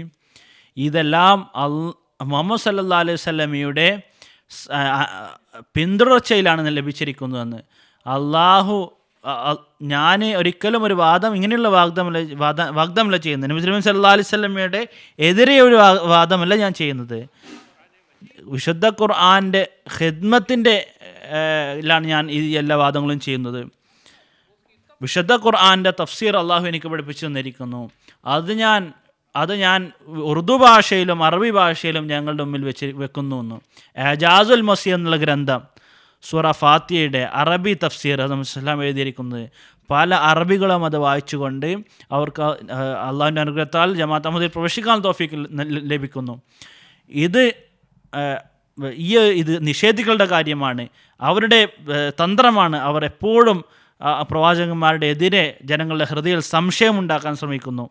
ഇതെല്ലാം മുഹമ്മദ് സല്ലല്ലാഹു അലൈഹി വസല്ലമയുടെ പിന്തുടർച്ചയിലാണ് ലഭിച്ചിരിക്കുന്നതെന്ന്. ഞാൻ ഒരിക്കലും ഒരു ഇങ്ങനെയുള്ള വാഗ്ദാനമല്ല ചെയ്യുന്നത്. നബി സല്ലല്ലാഹു അലൈഹി വസല്ലമയുടെ എതിരെ ഒരു വാദമല്ല ഞാൻ ചെയ്യുന്നത്. വിശുദ്ധ ഖുർആൻ്റെ ഖിദ്മത്തിൻ്റെ ലാണ് ഞാൻ ഈ എല്ലാ വാദങ്ങളും ചെയ്യുന്നത്. വിശുദ്ധ ഖുർആൻ്റെ തഫ്സീർ അള്ളാഹു എനിക്ക് പഠിപ്പിച്ചു തന്നിരിക്കുന്നു. അത് ഞാൻ ഉറുദു ഭാഷയിലും അറബി ഭാഷയിലും ഞങ്ങളുടെ മുമ്പിൽ വെക്കുന്നു എന്ന്. എജാസുൽ മസീഹ് എന്നുള്ള ഗ്രന്ഥം സൂറ ഫാത്തിഹയുടെ അറബി തഫ്സീർ അത് ഇസ്ലാം എഴുതിയിരിക്കുന്നത്. പല അറബികളും അത് വായിച്ചുകൊണ്ട് അവർക്ക് അള്ളാഹുവിൻ്റെ അനുഗ്രഹത്താൽ ജമാഅത്ത് അഹ്മദിയിൽ പ്രവേശിക്കാൻ തൗഫീഖ് ലഭിക്കുന്നു. ഇത് നിഷേധികളുടെ കാര്യമാണ്, അവരുടെ തന്ത്രമാണ്. അവർ എപ്പോഴും പ്രവാചകന്മാരുടെ എതിരെ ജനങ്ങളുടെ ഹൃദയത്തിൽ സംശയമുണ്ടാക്കാൻ ശ്രമിക്കുന്നു.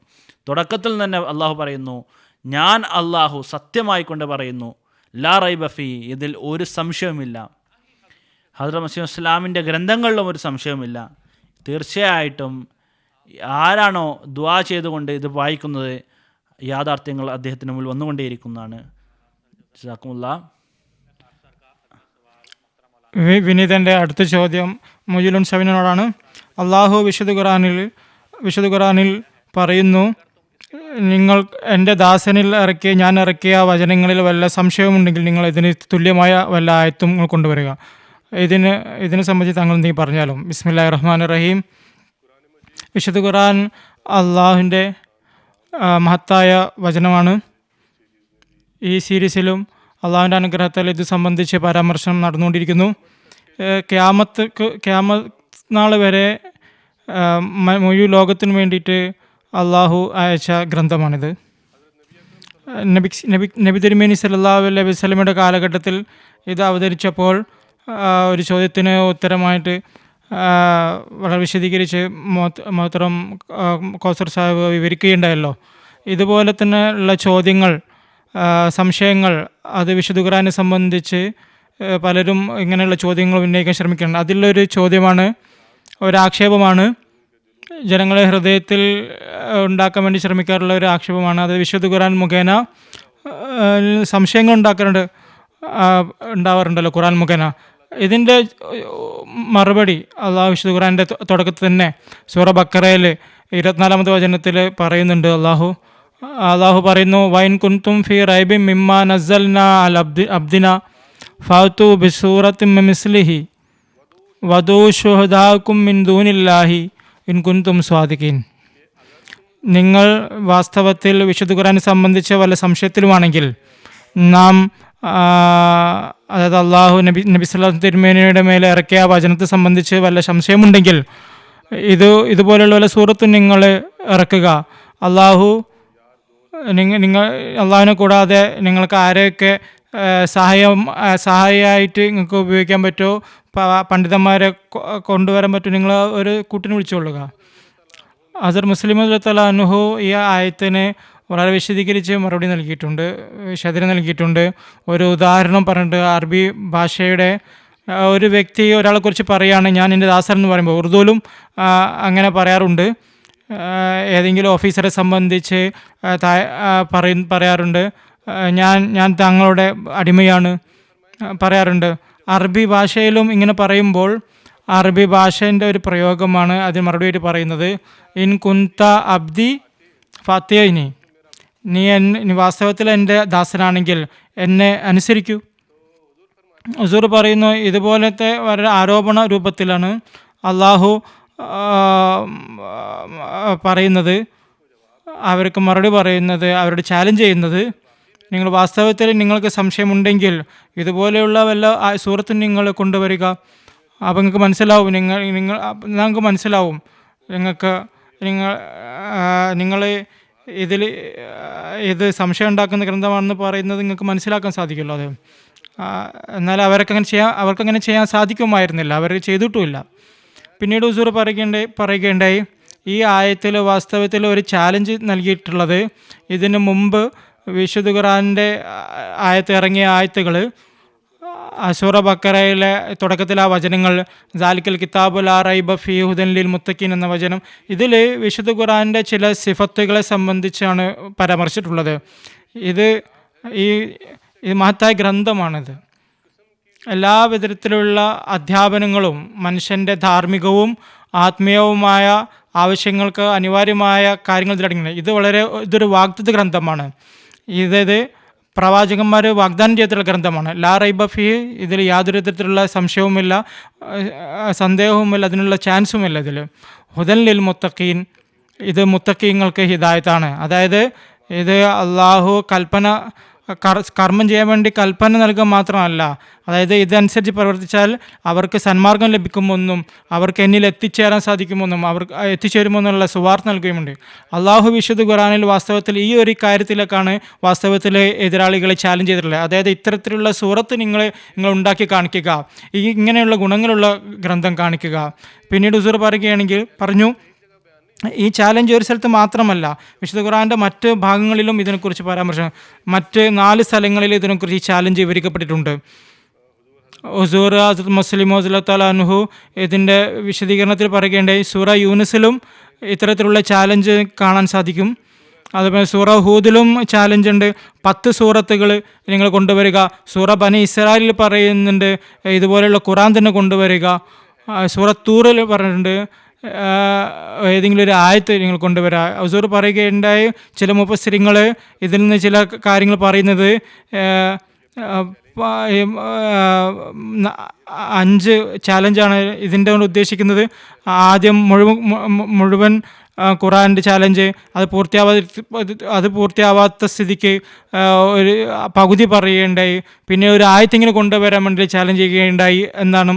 തുടക്കത്തിൽ തന്നെ അള്ളാഹു പറയുന്നു, ഞാൻ അള്ളാഹു സത്യമായി കൊണ്ട് പറയുന്നു, ലാ റൈബ ഫീ, ഇതിൽ ഒരു സംശയവുമില്ല. ഹദ്റത്ത് മുസ്ലിം ഇസ്ലാമിൻ്റെ ഗ്രന്ഥങ്ങളിലും ഒരു സംശയവുമില്ല. തീർച്ചയായിട്ടും ആരാണോ ദുആ ചെയ്തുകൊണ്ട് ഇത് വായിക്കുന്നത്, യാഥാർത്ഥ്യങ്ങൾ അദ്ദേഹത്തിന് മുന്നിൽ വന്നുകൊണ്ടേയിരിക്കുന്നതാണ്. വിനീതൻ്റെ അടുത്ത ചോദ്യം മുജിലുൻ സവിനോടാണ്. അള്ളാഹു വിശുദ്ധ ഖുറാനിൽ പറയുന്നു, നിങ്ങൾ എൻ്റെ ദാസനിൽ ഞാൻ ഇറക്കിയ വചനങ്ങളിൽ വല്ല സംശയമുണ്ടെങ്കിൽ നിങ്ങൾ ഇതിന് തുല്യമായ വല്ല ആയത്തും നിങ്ങൾ കൊണ്ടുവരിക. ഇതിനെ സംബന്ധിച്ച് താങ്കൾ എന്തെങ്കിലും പറഞ്ഞാലും. ബിസ്മില്ലാഹിർ റഹ്മാനിർ റഹീം. വിശുദ്ധ ഖുർആൻ അള്ളാഹുവിൻ്റെ മഹത്തായ വചനമാണ്. ഈ സീരീസിലും അള്ളാഹുവിൻ്റെ അനുഗ്രഹത്താൽ ഇത് സംബന്ധിച്ച് പരാമർശം നടന്നുകൊണ്ടിരിക്കുന്നു. ഖിയാമത്ത് നാൾ വരെ മുഴു ലോകത്തിന് വേണ്ടിയിട്ട് അള്ളാഹു അയച്ച ഗ്രന്ഥമാണിത്. നബി തിരുമേനി സല്ലല്ലാഹു അലൈഹി വസല്ലമയുടെ കാലഘട്ടത്തിൽ ഇത് അവതരിച്ചപ്പോൾ ഒരു ചോദ്യത്തിന് ഉത്തരമായിട്ട് വളരെ വിശദീകരിച്ച് മോഹത്തറം കൗസർ സാഹിബ് വിവരിക്കുകയുണ്ടായല്ലോ. ഇതുപോലെ തന്നെ ഉള്ള ചോദ്യങ്ങൾ, സംശയങ്ങൾ അത് വിശുദ്ധ ഖുർആനെ സംബന്ധിച്ച് പലരും ഇങ്ങനെയുള്ള ചോദ്യങ്ങൾ ഉന്നയിക്കാൻ ശ്രമിക്കുന്നുണ്ട്. അതിലൊരു ചോദ്യമാണ്, ഒരാക്ഷേപമാണ്, ജനങ്ങളെ ഹൃദയത്തിൽ ഉണ്ടാക്കാൻ വേണ്ടി ശ്രമിക്കാറുള്ള ഒരു ആക്ഷേപമാണ്. അത് വിശുദ്ധ ഖുർആൻ മുഖേന സംശയങ്ങൾ ഉണ്ടാവാറുണ്ടല്ലോ ഖുർആൻ മുഖേന. ഇതിൻ്റെ മറുപടി അള്ളാഹു വിശുദ്ധ ഖുർആൻ്റെ തുടക്കത്തിൽ തന്നെ സൂറ ബക്കറയിൽ 24-ാമത്തെ വചനത്തിൽ പറയുന്നുണ്ട്. അള്ളാഹു പറയുന്നു, വൈൻ കുൻതും ഫി റൈബിൻ മിമ്മാ നസ്സൽന അൽ അബ്ദിന ഫഅതു ബിസൂറത്തിൻ മിൻ മിസ്ലിഹി വദൂ ശുഹദാകും മിൻ ദൂനില്ലാഹി ഇൻ കുൻതും സ്വാദിഖീൻ. നിങ്ങൾ വാസ്തവത്തിൽ വിശുദ്ധ ഖുർആനെ സംബന്ധിച്ച വല്ല സംശയത്തിലുമാണെങ്കിൽ, നാം അതായത് അള്ളാഹു നബി സല്ലല്ലാഹു തിരുമേനിയുടെ മേലെ ഇറക്കിയ വചനത്തെ സംബന്ധിച്ച് വല്ല സംശയമുണ്ടെങ്കിൽ ഇതുപോലെയുള്ള വല്ല സൂറത്തും നിങ്ങൾ ഇറക്കുക. അള്ളാഹുവിനെ കൂടാതെ നിങ്ങൾക്ക് ആരെയൊക്കെ സഹായിയായിട്ട് നിങ്ങൾക്ക് ഉപയോഗിക്കാൻ പറ്റുമോ, പണ്ഡിതന്മാരെ കൊണ്ടുവരാൻ പറ്റുമോ, നിങ്ങൾ ഒരു കൂട്ടിന് വിളിച്ചുകൊള്ളുക. ഹസരത്ത് മുസ്ലിം റളിയല്ലാഹു അൻഹു ഈ ആയത്തിന് വളരെ വിശദീകരിച്ച് മറുപടി നൽകിയിട്ടുണ്ട്, വിശദീകരണം നൽകിയിട്ടുണ്ട്. ഒരു ഉദാഹരണം പറഞ്ഞിട്ട്, അറബി ഭാഷയുടെ ഒരു വ്യക്തി ഒരാളെക്കുറിച്ച് പറയുകയാണ്, ഞാൻ എൻ്റെ ദാസൻ എന്ന് പറയുമ്പോൾ, ഉറുദുവിലും അങ്ങനെ പറയാറുണ്ട്. ഏതെങ്കിലും ഓഫീസറെ സംബന്ധിച്ച് പറയാറുണ്ട്, ഞാൻ തങ്ങളുടെ അടിമയാണ് പറയാറുണ്ട്. അറബി ഭാഷയിലും ഇങ്ങനെ പറയുമ്പോൾ അറബി ഭാഷേൻ്റെ ഒരു പ്രയോഗമാണ് അതിന് മറുപടിയായിട്ട് പറയുന്നത്, ഇൻ കുന്ത അബ്ദി ഫാത്തിയനി, നീ വാസ്തവത്തിൽ എൻ്റെ ദാസനാണെങ്കിൽ എന്നെ അനുസരിക്കൂ. ഹുസൂർ പറയുന്നു, ഇതുപോലത്തെ വളരെ ആരോപണ രൂപത്തിലാണ് അള്ളാഹു പറയുന്നത്, അവർക്ക് മറുപടി പറയുന്നത്, അവരോട് ചാലഞ്ച് ചെയ്യുന്നത്. നിങ്ങൾ വാസ്തവത്തിൽ നിങ്ങൾക്ക് സംശയമുണ്ടെങ്കിൽ ഇതുപോലെയുള്ള വല്ല സൂറത്തും നിങ്ങൾ കൊണ്ടുവരിക. അപ്പോൾ നിങ്ങൾക്ക് മനസ്സിലാവും, നിങ്ങൾക്ക് മനസ്സിലാവും, നിങ്ങൾ ഇത് സംശയം ഉണ്ടാക്കുന്ന ഗ്രന്ഥമാണെന്ന് പറയുന്നത് നിങ്ങൾക്ക് മനസ്സിലാക്കാൻ സാധിക്കുമല്ലോ. അത് എന്നാൽ അവർക്കങ്ങനെ ചെയ്യാൻ സാധിക്കുമായിരുന്നില്ല, അവർ ചെയ്തിട്ടുമില്ല. പിന്നീട് ഹുസൂർ പറയുകയുണ്ടായി, ഈ ആയത്തിൽ വാസ്തവത്തിൽ ഒരു ചാലഞ്ച് നൽകിയിട്ടുള്ളത്, ഇതിനു മുമ്പ് വിശുദ്ധ ഖുർആൻ്റെ ഇറങ്ങിയ ആയത്തുകൾ, സൂറ ബക്കറയിലെ തുടക്കത്തിലെ ആ വചനങ്ങൾ, സാലിക്കൽ കിതാബു ലാ റൈബ ഫീ ഹുദൻ ലിൽ മുത്തഖീൻ എന്ന വചനം, ഇതിൽ വിശുദ്ധ ഖുർആൻ്റെ ചില സിഫത്തുകളെ സംബന്ധിച്ചാണ് പരാമർശിച്ചിട്ടുള്ളത്. ഇത് മഹത്തായ ഗ്രന്ഥമാണിത്. എല്ലാ വിധത്തിലുള്ള അധ്യാപനങ്ങളും മനുഷ്യൻ്റെ ധാർമ്മികവും ആത്മീയവുമായ ആവശ്യങ്ങൾക്ക് അനിവാര്യമായ കാര്യങ്ങൾ ഇതിലടങ്ങിയിട്ടുണ്ട്. ഇതൊരു വാഗ്ദത്ത ഗ്രന്ഥമാണ്. ഇത് പ്രവാചകന്മാർ വാഗ്ദാനം ചെയ്തിട്ടുള്ള ഗ്രന്ഥമാണ്. ലാ റൈബ ഫീ, ഇതിൽ യാതൊരു വിധത്തിലുള്ള സംശയവുമില്ല, സന്ദേഹവുമില്ല, അതിനുള്ള ചാൻസുമില്ല. ഇതിൽ ഹുദൻ ലിൽ മുത്തഖീൻ, ഇത് മുത്തഖീങ്ങൾക്ക് ഹിദായത്താണ്. അതായത് ഇത് അള്ളാഹു കർമ്മം ചെയ്യാൻ വേണ്ടി കൽപ്പന നൽകുക മാത്രമല്ല, അതായത് ഇതനുസരിച്ച് പ്രവർത്തിച്ചാൽ അവർക്ക് സന്മാർഗം ലഭിക്കുമെന്നും അവർക്ക് എന്നിൽ എത്തിച്ചേരാൻ സാധിക്കുമെന്നും അവർക്ക് എത്തിച്ചേരുമെന്നുള്ള സുവാർത്ത നൽകുകയുമുണ്ട്. അള്ളാഹു വിശുദ്ധ ഖുർആനിൽ വാസ്തവത്തിൽ ഈ ഒരു കാര്യത്തിലേക്കാണ് വാസ്തവത്തിൽ എതിരാളികളെ ചാലഞ്ച് ചെയ്തിട്ടുള്ളത്. അതായത് ഇത്തരത്തിലുള്ള സൂറത്ത് നിങ്ങൾ ഉണ്ടാക്കി കാണിക്കുക, ഇങ്ങനെയുള്ള ഗുണങ്ങളുള്ള ഗ്രന്ഥം കാണിക്കുക. പിന്നീട് ഹുസൂർ പറഞ്ഞു, ഈ ചാലഞ്ച് ഒരു സ്ഥലത്ത് മാത്രമല്ല, വിശുദ്ധ ഖുർആൻ്റെ മറ്റ് ഭാഗങ്ങളിലും ഇതിനെക്കുറിച്ച് പരാമർശം, മറ്റ് 4 സ്ഥലങ്ങളിൽ ഇതിനെക്കുറിച്ച് ഈ ചാലഞ്ച് വിവരിക്കപ്പെട്ടിട്ടുണ്ട്. ഹുസൂർ ഹസ്രത്ത് മുസ്ലിം റളിയല്ലാഹു അൻഹു ഇതിൻ്റെ വിശദീകരണത്തിൽ പറയുകയുണ്ടായി, സൂറ യൂനുസിലും ഇത്തരത്തിലുള്ള ചാലഞ്ച് കാണാൻ സാധിക്കും. അതുപോലെ സൂറ ഹൂദിലും ചാലഞ്ച് ഉണ്ട്, 10 സൂറത്തുകൾ നിങ്ങൾ കൊണ്ടുവരിക. സൂറ ബനി ഇസ്രായേലിൽ പറയുന്നുണ്ട് ഇതുപോലെയുള്ള ഖുർആൻ തന്നെ കൊണ്ടുവരിക. സൂറ തൂറിൽ പറഞ്ഞിട്ടുണ്ട് ഏതെങ്കിലും ഒരു ആയത്ത് നിങ്ങൾ കൊണ്ടുവരാം. ഹുസൂർ പറയുകയുണ്ടായി ചില മുഫസ്സിറുകൾ ഇതിൽ നിന്ന് ചില കാര്യങ്ങൾ പറയുന്നത് 5 ചാലഞ്ചാണ് ഇതിൻ്റെ കൊണ്ട് ഉദ്ദേശിക്കുന്നത്. ആദ്യം മുഴുവൻ ഖുറാൻ്റെ ചാലഞ്ച് അത് പൂർത്തിയാവാത്ത സ്ഥിതിക്ക് ഒരു പകുതി പറയുകയുണ്ടായി. പിന്നെ ഒരു ആയത്തിങ്ങനെ കൊണ്ടുവരാൻ വേണ്ടി ചാലഞ്ച് ചെയ്യുകയുണ്ടായി എന്നാണ്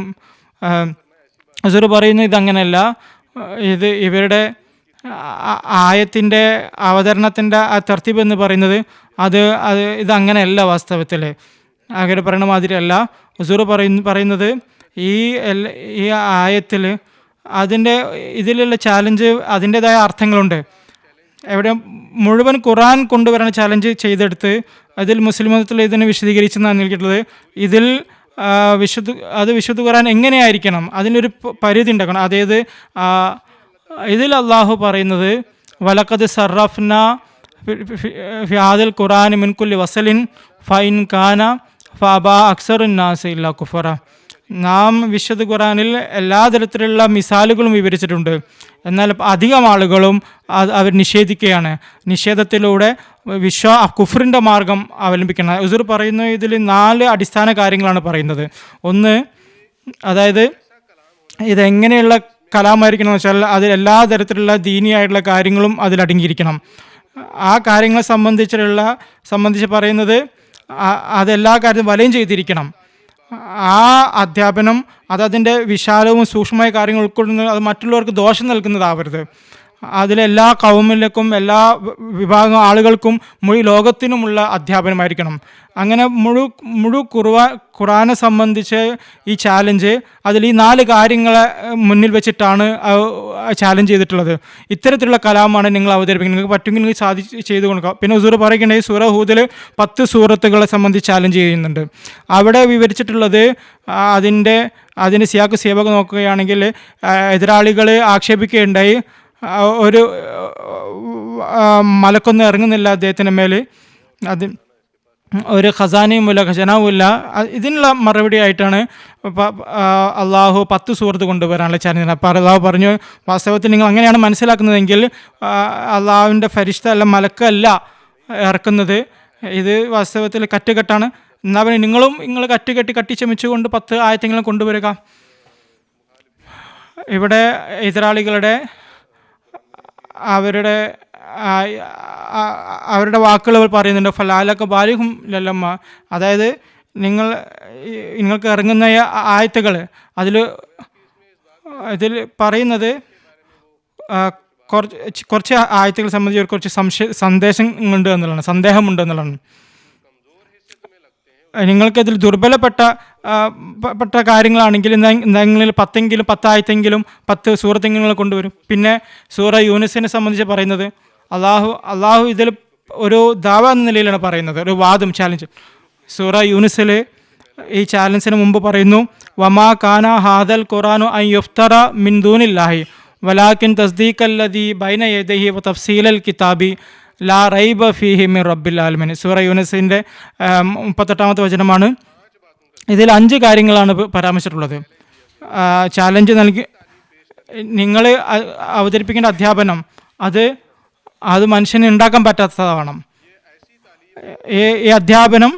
ഹുസൂർ പറയുന്നത്. ഇതങ്ങനെയല്ല, ഇത് ഇവരുടെ ആയത്തിൻ്റെ അവതരണത്തിൻ്റെ ആ തർത്തീബ് എന്ന് പറയുന്നത് ഇതങ്ങനെയല്ല. വാസ്തവത്തിൽ അങ്ങനെ പറയണ മാതിരിയല്ല. ഹുസൂർ പറയുന്നത് ഈ ആയത്തിൽ ഇതിലുള്ള ചാലഞ്ച് അതിൻ്റെതായ അർത്ഥങ്ങളുണ്ട്. എവിടെ മുഴുവൻ ഖുറാൻ കൊണ്ടുവരാൻ ചാലഞ്ച് ചെയ്തെടുത്ത് അതിൽ മുസ്ലിം മതത്തിൽ ഇതിനെ വിശദീകരിച്ചെന്നാണ് നൽകിയിട്ടുള്ളത്. ഇതിൽ വിശുദ്ധ ഖുറാൻ എങ്ങനെയായിരിക്കണം അതിനൊരു പരിധി ഉണ്ടാക്കണം. അതായത് ഇതിൽ അള്ളാഹു പറയുന്നത് വലഖദ് സർറഫ്ന ഫിഹാദിൽ ഖുറാൻ മിൻ കുല്ലി വസലിൻ ഫൈൻ കാന ഫഅബാ അക്സറുൻ നാസ് ഇല്ലാ കുഫറ. നാം വിശുദ്ധ ഖുറാനിൽ എല്ലാ തരത്തിലുള്ള മിസാലുകളും വിവരിച്ചിട്ടുണ്ട്. എന്നാൽ അധികം ആളുകളും അവർ നിഷേധിക്കുകയാണ്. നിഷേധത്തിലൂടെ കുഫറിൻ്റെ മാർഗം അവലംബിക്കണം. ഹുസൂർ പറയുന്നു ഇതിൽ 4 അടിസ്ഥാന കാര്യങ്ങളാണ് പറയുന്നത്. ഒന്ന്, അതായത് ഇതെങ്ങനെയുള്ള കലാമായിരിക്കണം എന്ന് വെച്ചാൽ അതിൽ എല്ലാ തരത്തിലുള്ള ദീനിയായിട്ടുള്ള കാര്യങ്ങളും അതിലടങ്ങിയിരിക്കണം. ആ കാര്യങ്ങളെ സംബന്ധിച്ച് പറയുന്നത് അതെല്ലാ കാര്യവും വലയം ചെയ്തിരിക്കണം. ആ അധ്യാപനം അതിൻ്റെ വിശാലവും സൂക്ഷ്മമായ കാര്യങ്ങൾ ഉൾക്കൊള്ളുന്നത്, അത് മറ്റുള്ളവർക്ക് ദോഷം നൽകുന്നതാവരുത്. അതിലെല്ലാ കൗമിലേക്കും എല്ലാ വിഭാഗം ആളുകൾക്കും മുഴു ലോകത്തിനുമുള്ള അധ്യാപനമായിരിക്കണം. അങ്ങനെ ഖുറാനെ സംബന്ധിച്ച് ഈ ചാലഞ്ച് അതിൽ ഈ 4 കാര്യങ്ങളെ മുന്നിൽ വെച്ചിട്ടാണ് ചാലഞ്ച് ചെയ്തിട്ടുള്ളത്. ഇത്തരത്തിലുള്ള കലാമാണ് നിങ്ങൾ അവതരിപ്പിക്കുന്നത്, നിങ്ങൾക്ക് പറ്റുമെങ്കിൽ നിങ്ങൾക്ക് ചെയ്തു കൊടുക്കുക. പിന്നെ ഹുസൂർ പറയുകയാണെങ്കിൽ സൂറ ഹൂദിൽ 10 സൂറത്തുകളെ സംബന്ധിച്ച് ചാലഞ്ച് ചെയ്യുന്നുണ്ട്. അവിടെ വിവരിച്ചിട്ടുള്ളത് അതിൻ്റെ സിയാക്ക് സേവക നോക്കുകയാണെങ്കിൽ എതിരാളികൾ ആക്ഷേപിക്കുകയുണ്ടായി, ഒരു മലക്കൊന്നും ഇറങ്ങുന്നില്ല അദ്ദേഹത്തിൻ്റെ മേൽ, അത് ഒരു ഖസാനയുമില്ല ഖജനാവുമില്ല. ഇതിനുള്ള മറുപടി ആയിട്ടാണ് അള്ളാഹു 10 സൂറത്ത് കൊണ്ടുവരാനുള്ള ചാലഞ്ച്. അപ്പോൾ അള്ളാഹു പറഞ്ഞു, വാസ്തവത്തിൽ നിങ്ങൾ അങ്ങനെയാണ് മനസ്സിലാക്കുന്നതെങ്കിൽ അള്ളാഹുവിൻ്റെ ഫരിഷ്ത അല്ല മലക്കല്ല ഇറക്കുന്നത്, ഇത് വാസ്തവത്തിൽ കറ്റുകെട്ടാണ്. എന്നാൽ പിന്നെ നിങ്ങൾ കട്ടിച്ചമിച്ചുകൊണ്ട് 10 ആയത്തെങ്കിലും കൊണ്ടുവരിക. ഇവിടെ എതിരാളികളുടെ അവരുടെ വാക്കുകൾ പറയുന്നുണ്ട്. ഫലാലൊക്കെ ബാലിഹും ലല്ലമ്മ, അതായത് നിങ്ങൾക്ക് ഇറങ്ങുന്ന ആയത്തുകൾ ഇതിൽ പറയുന്നത് കുറച്ച് ആയത്തുകൾ സംബന്ധിച്ച് കുറച്ച് സന്ദേഹമുണ്ട് എന്നുള്ളതാണ്. നിങ്ങൾക്കതിൽ ദുർബലപ്പെട്ട കാര്യങ്ങളാണെങ്കിൽ എന്തെങ്കിലും 10 ആയത്തെങ്കിലും 10 സൂറത്തെങ്കിലും കൊണ്ടുവരും. പിന്നെ സൂറ യൂനുസിനെ സംബന്ധിച്ച് പറയുന്നത് അള്ളാഹു ഇതിൽ ഒരു ദാവ എന്ന നിലയിലാണ് പറയുന്നത്, ഒരു വാദം, ചാലഞ്ച്. സൂറ യൂനുസിൽ ഈ ചാലഞ്ചിന് മുമ്പ് പറയുന്നു, വമാ കാന ഹാദൽ ഖുറാനു അൻ യുഫ്തറ മിൻ ദൂനില്ലാഹി വലാകിൻ തസ്ദീഖല്ലദീ ബൈന യദൈഹി വ തഫ്സീലൽ കിതാബി ലാ റൈബ ഫീഹി മിൻ റബ്ബിൽ ആലമീൻ. സൂറ യൂനുസിൻ്റെ 38-ാമത്തെ വചനമാണ്. ഇതിൽ 5 കാര്യങ്ങളാണ് പരാമർശിച്ചിട്ടുള്ളത്. ചാലഞ്ച് നൽകി നിങ്ങൾ അവതരിപ്പിക്കേണ്ട അധ്യാപനം അത് മനുഷ്യന് ഉണ്ടാക്കാൻ പറ്റാത്തതാണ്. ഈ അധ്യാപനം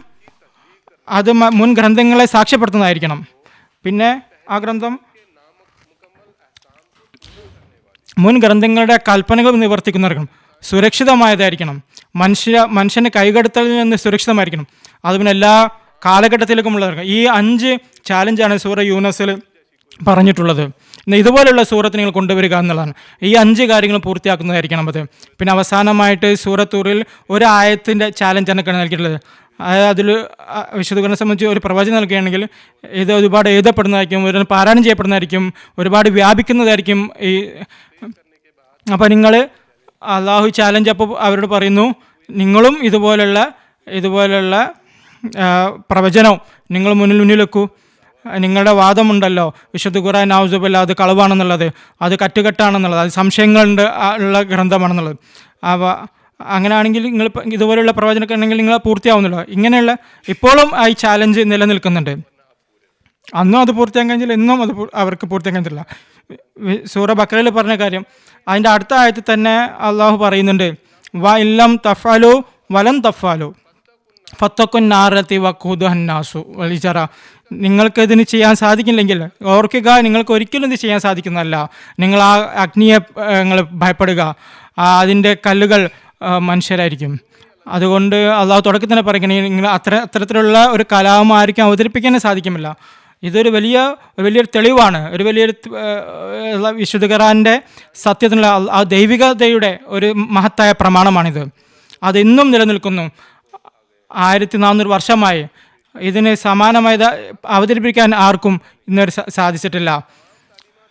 അത് മുൻ ഗ്രന്ഥങ്ങളെ സാക്ഷ്യപ്പെടുത്തുന്നതായിരിക്കണം. പിന്നെ ആ ഗ്രന്ഥം മുൻ ഗ്രന്ഥങ്ങളുടെ കൽപ്പനകൾ നിവർത്തിക്കുന്നതായിരിക്കണം, സുരക്ഷിതമായതായിരിക്കണം, മനുഷ്യന് കൈകടത്തലിൽ നിന്ന് സുരക്ഷിതമായിരിക്കണം, അത് പിന്നെ എല്ലാ കാലഘട്ടത്തിലേക്കും ഉള്ളതായിരിക്കണം. ഈ 5 ചാലഞ്ചാണ് സൂറ യൂനുസിൽ പറഞ്ഞിട്ടുള്ളത്. ഇതുപോലുള്ള സൂറത്ത് നിങ്ങൾ കൊണ്ടുവരിക എന്നുള്ളതാണ്. ഈ 5 കാര്യങ്ങൾ പൂർത്തിയാക്കുന്നതായിരിക്കണം അത്. പിന്നെ അവസാനമായിട്ട് സൂറത്തൂറിൽ ഒരു ആയത്തിൻ്റെ ചാലഞ്ചാണ് നൽകിയിട്ടുള്ളത്. അതിൽ വിശുദ്ധ ഖുർആനെ സംബന്ധിച്ച് ഒരു പ്രവചനം നൽകുകയാണെങ്കിൽ ഇത് ഒരുപാട് എഴുതപ്പെടുന്നതായിരിക്കും, ഒരു പാരായണം ചെയ്യപ്പെടുന്നതായിരിക്കും, ഒരുപാട് വ്യാപിക്കുന്നതായിരിക്കും. അപ്പോൾ നിങ്ങൾ അള്ളാഹു ചാലഞ്ച് അപ്പോൾ അവരോട് പറയുന്നു, നിങ്ങളും ഇതുപോലുള്ള പ്രവചനം നിങ്ങൾ മുന്നിൽ വെക്കൂ. നിങ്ങളുടെ വാദമുണ്ടല്ലോ വിശുദ്ധ ഖുർആൻ നൗസുബില്ല അത് കളവാണെന്നുള്ളത്, അത് കറ്റുകെട്ടാണെന്നുള്ളത്, അത് സംശയങ്ങളുണ്ട് ഉള്ള ഗ്രന്ഥമാണെന്നുള്ളത്. അപ്പോൾ അങ്ങനെയാണെങ്കിൽ നിങ്ങൾ ഇതുപോലെയുള്ള പ്രവചനമൊക്കെ ഉണ്ടെങ്കിൽ നിങ്ങൾ പൂർത്തിയാവുന്നുള്ളൂ. ഇങ്ങനെയുള്ള ഇപ്പോഴും ഈ ചാലഞ്ച് നിലനിൽക്കുന്നുണ്ട്. അന്നും അത് പൂർത്തിയാക്കാൻ കഴിഞ്ഞില്ല, ഇന്നും അത് അവർക്ക് പൂർത്തിയാക്കാൻ കഴിഞ്ഞില്ല. സൂറ ബക്കറയിൽ പറഞ്ഞ കാര്യം അതിൻ്റെ അടുത്ത ആയത്തിൽ തന്നെ അള്ളാഹു പറയുന്നുണ്ട്, വ ഇല്ലം തഫാലു വലം തഫാലു ഫത്തക്കുൻ നാറത്തി വഖൂദുഹന്നാസു വലിജറ. നിങ്ങൾക്ക് ഇതിന് ചെയ്യാൻ സാധിക്കില്ലെങ്കിൽ ഓർക്കുക, നിങ്ങൾക്ക് ഒരിക്കലും ഇത് ചെയ്യാൻ സാധിക്കുന്നതല്ല. നിങ്ങൾ ആ അഗ്നിയെ നിങ്ങൾ ഭയപ്പെടുക, അതിൻ്റെ കല്ലുകൾ മനുഷ്യരായിരിക്കും. അതുകൊണ്ട് അള്ളാഹു തുടക്കത്തിൽ തന്നെ പറയുകയാണ്, നിങ്ങൾ അത്തരത്തിലുള്ള ഒരു കലാപം ആർക്കും അവതരിപ്പിക്കാനേ സാധിക്കുമില്ല. ഇതൊരു വലിയൊരു തെളിവാണ്, ഒരു വലിയൊരു വിശുദ്ധ ഖുർആന്റെ സത്യത്തിനുള്ള ആ ദൈവികതയുടെ ഒരു മഹത്തായ പ്രമാണമാണിത്. അതിന്നും നിലനിൽക്കുന്നു. 1400 വർഷമായി ഇതിന് സമാനമായത് അവതരിപ്പിക്കാൻ ആർക്കും ഇന്നുവരെ സാധിച്ചിട്ടില്ല.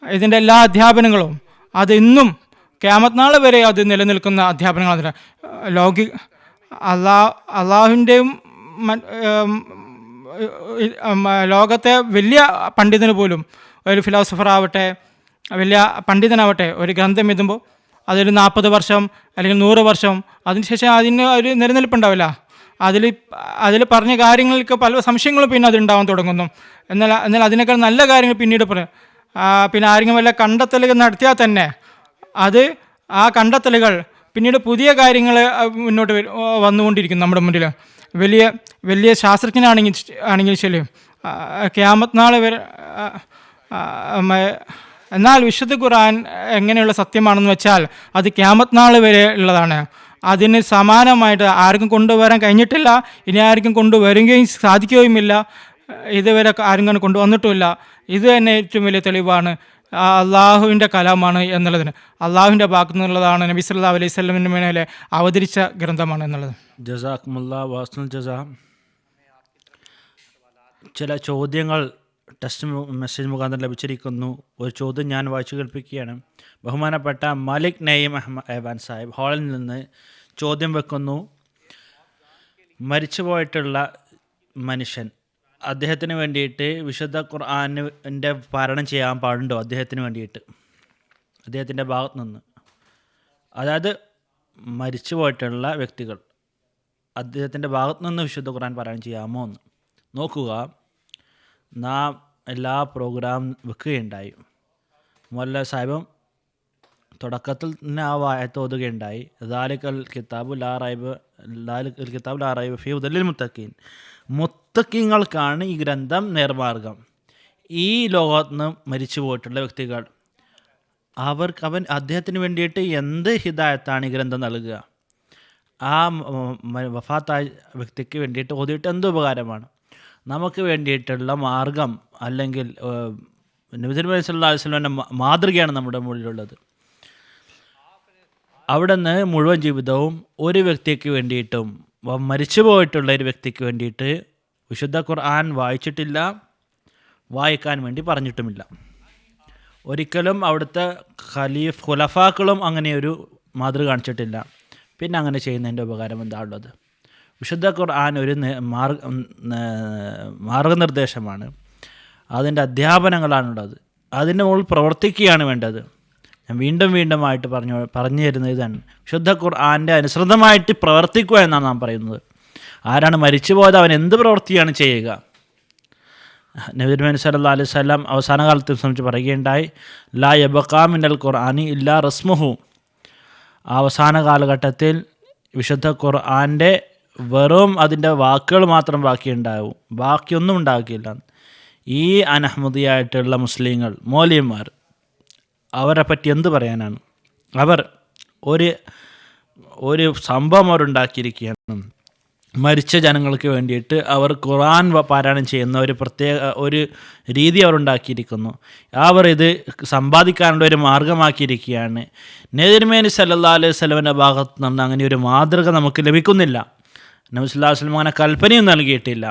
ഇതിൻ്റെ എല്ലാ അധ്യാപനങ്ങളും അത് ഇന്നും ഖിയാമത്ത് നാൾ വരെ അത് നിലനിൽക്കുന്ന അധ്യാപനങ്ങളാണ്. അള്ളാഹുവിൻ്റെയും ലോകത്തെ വലിയ പണ്ഡിതന് പോലും, ഒരു ഫിലോസഫർ ആവട്ടെ, വലിയ പണ്ഡിതനാവട്ടെ, ഒരു ഗ്രന്ഥം എഴുതുമ്പോൾ അതൊരു 40 വർഷം അല്ലെങ്കിൽ 100 വർഷം അതിനുശേഷം അതിന് ഒരു നിലനിൽപ്പുണ്ടാവില്ല. അതിൽ പറഞ്ഞ കാര്യങ്ങൾക്ക് പല സംശയങ്ങളും പിന്നെ അതുണ്ടാവാൻ തുടങ്ങുന്നു. എന്നാൽ അതിനേക്കാൾ നല്ല കാര്യങ്ങൾ പിന്നീട് പിന്നെ ആരെങ്കിലും വല്ല കണ്ടെത്തലുകൾ നടത്തിയാൽ തന്നെ ആ കണ്ടെത്തലുകൾ പിന്നീട് പുതിയ കാര്യങ്ങൾ മുന്നോട്ട് വന്നുകൊണ്ടിരിക്കും നമ്മുടെ മുന്നിൽ. വലിയ ശാസ്ത്രജ്ഞനാണെങ്കിൽ ശരി, ഖിയാമത്ത് നാൾ വരെ. എന്നാൽ വിശുദ്ധ ഖുർആൻ എങ്ങനെയുള്ള സത്യമാണെന്ന് വെച്ചാൽ അത് ഖിയാമത്ത് നാൾ വരെ ഉള്ളതാണ്. അതിന് സമാനമായിട്ട് ആർക്കും കൊണ്ടുവരാൻ കഴിഞ്ഞിട്ടില്ല, ഇനി ആർക്കും കൊണ്ടുവരികയും സാധിക്കുകയുമില്ല. ഇതുവരെ ആരും കൊണ്ടുവന്നിട്ടുമില്ല. ഇത് തന്നെ ഏറ്റവും വലിയ തെളിവാണ് അള്ളാഹുവിൻ്റെ കലാമാണ് എന്നുള്ളതിന്. അള്ളാഹുവിൻ്റെ ഭാഗത്തു നിന്നുള്ളതാണ്, നബി സല്ലല്ലാഹു അലൈഹി വസല്ലമിന് മേലെ അവതരിച്ച ഗ്രന്ഥമാണ് എന്നുള്ളത്. ജസാക്കുമുല്ലാ വാസ്നുൽ ജസാ. ചില ചോദ്യങ്ങൾ ടെക്സ്റ്റ് മെസ്സേജ് മുഖാന്തരം ലഭിച്ചിരിക്കുന്നു. ഒരു ചോദ്യം ഞാൻ വായിച്ചു കേൾപ്പിക്കുകയാണ്. ബഹുമാനപ്പെട്ട മാലിക് നയീം എവാൻ സാഹിബ് ഹാളിൽ നിന്ന് ചോദ്യം വെക്കുന്നു. മരിച്ചുപോയിട്ടുള്ള മനുഷ്യൻ, അദ്ദേഹത്തിന് വേണ്ടിയിട്ട് വിശുദ്ധ ഖുർആനിൻ്റെ പാരായണം ചെയ്യാൻ പാടുണ്ടോ? അദ്ദേഹത്തിന് വേണ്ടിയിട്ട് അദ്ദേഹത്തിൻ്റെ ഭാഗത്ത് നിന്ന്, അതായത് മരിച്ചുപോയിട്ടുള്ള വ്യക്തികൾ, അദ്ദേഹത്തിൻ്റെ ഭാഗത്ത് നിന്ന് വിശുദ്ധ ഖുർആൻ പാരായണം ചെയ്യാമോ എന്ന് നോക്കുക. നാം എല്ലാ പ്രോഗ്രാം വെക്കുകയുണ്ടായി. മൊല്ല സാഹിബും തുടക്കത്തിൽ തന്നെ ആ വായത്ത് ഓതുകയുണ്ടായി. ദാലിക്കൽ കിതാബു ലാ റൈബ ഫീ ഹുദൽ മുത്തഖീൻ. മുത്തഖീങ്ങൾക്കാണ് ഈ ഗ്രന്ഥം നേർമാർഗം. ഈ ലോകത്ത് നിന്ന് മരിച്ചു പോയിട്ടുള്ള വ്യക്തികൾ, അദ്ദേഹത്തിന് വേണ്ടിയിട്ട് എന്ത് ഹിദായത്താണ് ഈ ഗ്രന്ഥം നൽകുക? ആ വഫാത്തായ വ്യക്തിക്ക് വേണ്ടിയിട്ട് ഓതിയിട്ട് എന്ത് ഉപകാരമാണ്? നമുക്ക് വേണ്ടിയിട്ടുള്ള മാർഗം, അല്ലെങ്കിൽ നബി സല്ലല്ലാഹു അലൈഹി വസല്ലമയുടെ മാതൃകയാണ് നമ്മുടെ മുന്നിലുള്ളത്. അവിടെ നിന്ന് മുഴുവൻ ജീവിതവും ഒരു വ്യക്തിക്ക് വേണ്ടിയിട്ടും, മരിച്ചു പോയിട്ടുള്ള ഒരു വ്യക്തിക്ക് വേണ്ടിയിട്ട് വിശുദ്ധ ഖുർആൻ വായിച്ചിട്ടില്ല, വായിക്കാൻ വേണ്ടി പറഞ്ഞിട്ടുമില്ല. ഒരിക്കലും അവിടുത്തെ ഖുലഫാക്കളും അങ്ങനെയൊരു മാതൃക കാണിച്ചിട്ടില്ല. പിന്നെ അങ്ങനെ ചെയ്യുന്നതിൻ്റെ ഉപകാരം എന്താ ഉള്ളത്? വിശുദ്ധ ഖുർആൻ ഒരു മാർഗനിർദ്ദേശമാണ്, അതിൻ്റെ അധ്യാപനങ്ങളാണുള്ളത്. അതിൻ്റെ മുകളിൽ പ്രവർത്തിക്കുകയാണ് വേണ്ടത്. ഞാൻ വീണ്ടുമായിട്ട് പറഞ്ഞു തരുന്നത് ഇതാണ്. വിശുദ്ധ ഖുർആൻ്റെ അനുസൃതമായിട്ട് പ്രവർത്തിക്കുക എന്നാണ് നാം പറയുന്നത്. ആരാണ് മരിച്ചു പോയത്, അവൻ എന്ത് പ്രവൃത്തിയാണ് ചെയ്യുക? നബി സല്ലല്ലാഹു അലൈഹി വസല്ലം അവസാന കാലത്തെ സംബന്ധിച്ച് പറയുകയുണ്ടായി, ലാ യബ്ഖാ മിനൽ ഖുർആനി ഇല്ലാ റസ്മുഹു. അവസാന കാലഘട്ടത്തിൽ വിശുദ്ധ ഖുർആൻ്റെ വെറും അതിൻ്റെ വാക്കുകൾ മാത്രം ബാക്കിയുണ്ടാവും, ബാക്കിയൊന്നും ഉണ്ടാക്കില്ല. ഈ അനഹ്മദിയായിട്ടുള്ള മുസ്ലിങ്ങൾ, മൗലവിമാർ, അവരെ പറ്റി എന്ത് പറയാനാണ്? അവർ ഒരു സംഭവം അവരുണ്ടാക്കിയിരിക്കുകയാണ്. മരിച്ച ജനങ്ങൾക്ക് വേണ്ടിയിട്ട് അവർ ഖുർആൻ പാരായണം ചെയ്യുന്ന ഒരു പ്രത്യേക ഒരു രീതി അവരുണ്ടാക്കിയിരിക്കുന്നു. അവർ ഇത് സമ്പാദിക്കാനുള്ള ഒരു മാർഗമാക്കിയിരിക്കുകയാണ്. നബി സല്ലല്ലാഹു അലൈഹി വസല്ലമയുടെ ഭാഗത്ത് നിന്ന് അങ്ങനെ ഒരു മാതൃക നമുക്ക് ലഭിക്കുന്നില്ല. നബി സല്ലല്ലാഹു അലൈഹി വസല്ലം അങ്ങനെ കൽപ്പനയും നൽകിയിട്ടില്ല.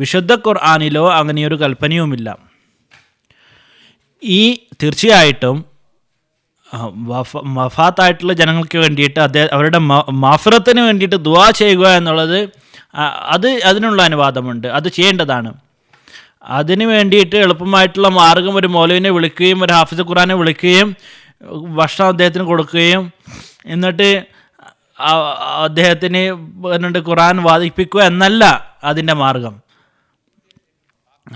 വിശുദ്ധ ഖുർആനിലോ അങ്ങനെയൊരു കൽപ്പനയുമില്ല. തീർച്ചയായിട്ടും വഫാത്തായിട്ടുള്ള ജനങ്ങൾക്ക് വേണ്ടിയിട്ട് അവരുടെ മഗ്ഫിറത്തിന് വേണ്ടിയിട്ട് ദുആ ചെയ്യുക എന്നുള്ളത് അതിനുള്ള അനുവാദമുണ്ട്, അത് ചെയ്യേണ്ടതാണ്. അതിന് വേണ്ടിയിട്ട് എളുപ്പമായിട്ടുള്ള മാർഗം ഒരു മൗലവിനെ വിളിക്കുകയും ഒരു ഹാഫിസ് ഖുർആനെ വിളിക്കുകയും ഭക്ഷണം അദ്ദേഹത്തിന് കൊടുക്കുകയും എന്നിട്ട് അദ്ദേഹത്തിന് ഖുർആൻ വാദിപ്പിക്കുക എന്നല്ല അതിൻ്റെ മാർഗം.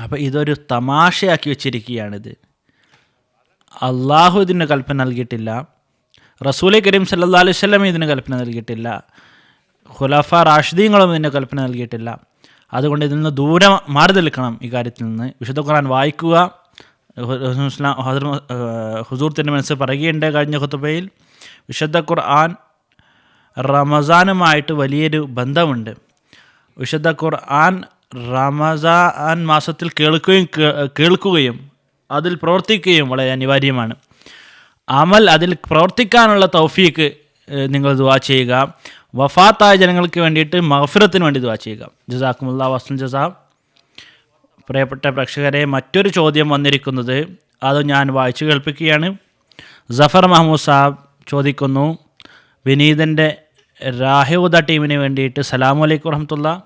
അപ്പോൾ ഇതൊരു തമാശയാക്കി വെച്ചിരിക്കുകയാണിത്. അള്ളാഹു ഇതിന് കൽപ്പന നൽകിയിട്ടില്ല, റസൂൽ കരീം സല്ലല്ലാഹു അലൈഹി വസല്ലം ഇതിന് കൽപ്പന നൽകിയിട്ടില്ല, ഖുലഫ റാഷിദീങ്ങളും ഇതിന് കൽപ്പന നൽകിയിട്ടില്ല. അതുകൊണ്ട് ഇതിൽ നിന്ന് ദൂരം മാറി നിൽക്കണം. ഈ കാര്യത്തിൽ നിന്ന് വിശുദ്ധ ഖുർആൻ വായിക്കുക. ഹുസൂർ തന്നെ മനസ്സിൽ പറയുകയുണ്ട് കഴിഞ്ഞ ഖുതുബയിൽ, വിശുദ്ധ ഖുർആൻ റമസാനുമായിട്ട് വലിയൊരു ബന്ധമുണ്ട്. വിശുദ്ധ ഖുർആൻ റമസാൻ മാസത്തിൽ കേൾക്കുകയും അതിൽ പ്രവർത്തിക്കുകയും വളരെ അനിവാര്യമാണ്. അമൽ അതിൽ പ്രവർത്തിക്കാനുള്ള തൗഫീക്ക് നിങ്ങൾ ദുആ ചെയ്യുക. വഫാത്തായ ജനങ്ങൾക്ക് വേണ്ടിയിട്ട് മഗ്ഫിറത്തിന് വേണ്ടി ദുആ ചെയ്യുക. ജസാക്കുമുല്ലാഹു വസ്സൻ ജസാ. പ്രിയപ്പെട്ട പ്രേക്ഷകരെ, മറ്റൊരു ചോദ്യം വന്നിരിക്കുന്നത്, അത് ഞാൻ വായിച്ചു കേൾപ്പിക്കുകയാണ്. ജഫർ മഹമ്മൂദ് സാബ് ചോദിക്കുന്നു, വിനീതൻ്റെ രാഹിഉദ ടീമിന് വേണ്ടിയിട്ട് സലാമു അലൈക്കും വറഹ്മത്തുള്ളാഹി.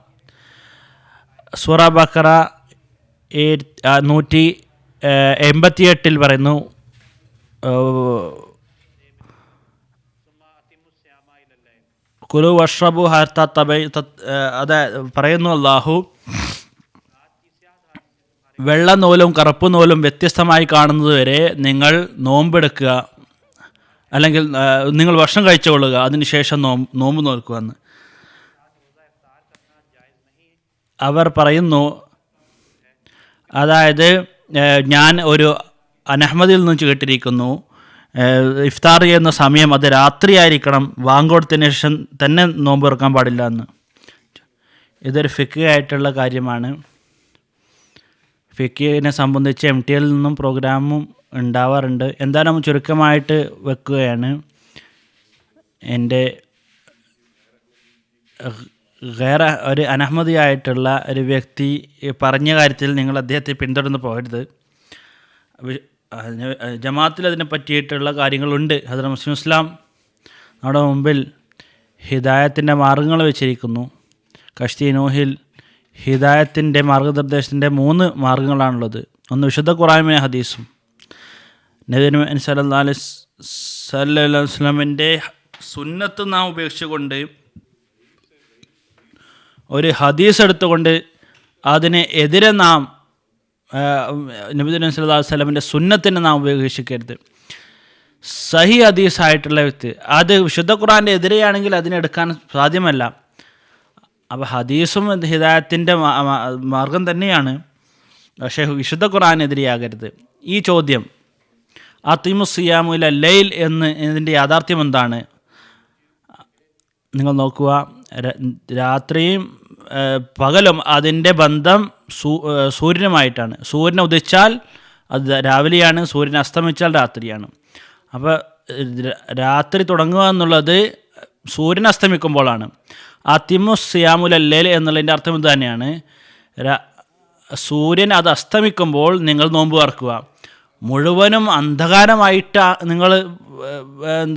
സൂറ ബഖറ 188 പറയുന്നു, കുലു വഷ്റബു ഹത്ത തബൈ, അത് പറയുന്നു അല്ലാഹു, വെള്ള നൂലും കറുപ്പ് നൂലും വ്യത്യസ്തമായി കാണുന്നതുവരെ നിങ്ങൾ നോമ്പെടുക്കുക, അല്ലെങ്കിൽ നിങ്ങൾ ഭക്ഷണം കഴിച്ചുകൊള്ളുക, അതിനുശേഷം നോമ്പ് നോക്കുക എന്ന് അവർ പറയുന്നു. അതായത് ഞാൻ ഒരു അനഹ്മദിൽ നിന്ന് കേട്ടിരിക്കുന്നു, ഇഫ്താർ ചെയ്യുന്ന സമയം അത് രാത്രിയായിരിക്കണം, വാങ്കോടത്തിന് ശേഷം തന്നെ നോമ്പ് തുറക്കാൻ പാടില്ല എന്ന്. ഇതൊരു ഫിഖ് ആയിട്ടുള്ള കാര്യമാണ്. ഫിഖിനെ സംബന്ധിച്ച് MTL നിന്നും പ്രോഗ്രാമും ഉണ്ടാവാറുണ്ട്. എന്തായാലും ചുരുക്കമായിട്ട് വെക്കുകയാണ്. എൻ്റെ വേറെ ഒരു അനഹ്മദിയായിട്ടുള്ള ഒരു വ്യക്തി പറഞ്ഞ കാര്യത്തിൽ നിങ്ങൾ അദ്ദേഹത്തെ പിന്തുടർന്ന് പോകരുത്. ജമാഅത്തിൽ അതിനെ പറ്റിയിട്ടുള്ള കാര്യങ്ങളുണ്ട്. ഹദ്റത്ത് മുസ്ലിം ഇസ്ലാം നമ്മുടെ മുമ്പിൽ ഹിദായത്തിൻ്റെ മാർഗ്ഗങ്ങൾ വെച്ചിരിക്കുന്നു. കശ്തി നൂഹിൽ ഹിദായത്തിൻ്റെ മാർഗ്ഗനിർദ്ദേശത്തിൻ്റെ 3 മാർഗ്ഗങ്ങളാണുള്ളത്. ഒന്ന് വിശുദ്ധ ഖുർആനും ഹദീസും. നബി സല്ലല്ലാഹു അലൈഹി വസല്ലമിൻ്റെ സുന്നത്ത് നാം ഉപേക്ഷിച്ചുകൊണ്ട് ഒരു ഹദീസ് എടുത്തുകൊണ്ട് അതിന് എതിരെ നാം നബി സല്ലല്ലാഹു അലൈഹി വസല്ലമിൻ്റെ സുന്നത്തിനെ നാം ഉപേക്ഷിക്കരുത്. സഹി ഹദീസായിട്ടുള്ള വ്യക്തി അത് വിശുദ്ധ ഖുർആൻ്റെ എതിരെയാണെങ്കിൽ അതിനെടുക്കാൻ സാധ്യമല്ല. അപ്പോൾ ഹദീസും ഹിദായത്തിൻ്റെ മാർഗം തന്നെയാണ്, പക്ഷേ വിശുദ്ധ ഖുർആനെതിരെയാകരുത്. ഈ ചോദ്യം അത്തിമുസ്സിയാമു ഇല ലൈൽ എന്ന് ഇതിൻ്റെ യാഥാർത്ഥ്യം എന്താണ്? നിങ്ങൾ നോക്കുക, രാത്രിയും പകലും അതിൻ്റെ ബന്ധം സൂര്യനുമായിട്ടാണ്. സൂര്യൻ ഉദിച്ചാൽ അത് രാവിലെയാണ്, സൂര്യൻ അസ്തമിച്ചാൽ രാത്രിയാണ്. അപ്പോൾ രാത്രി തുടങ്ങുക എന്നുള്ളത് സൂര്യൻ അസ്തമിക്കുമ്പോഴാണ്. അതിമുസ്സിയാമുൽ ലൈൽ എന്നുള്ളതിൻ്റെ അർത്ഥം ഇത് തന്നെയാണ്. സൂര്യൻ അത് അസ്തമിക്കുമ്പോൾ നിങ്ങൾ നോമ്പ് തുറക്കുക. മുഴുവനും അന്ധകാരമായിട്ട് നിങ്ങൾ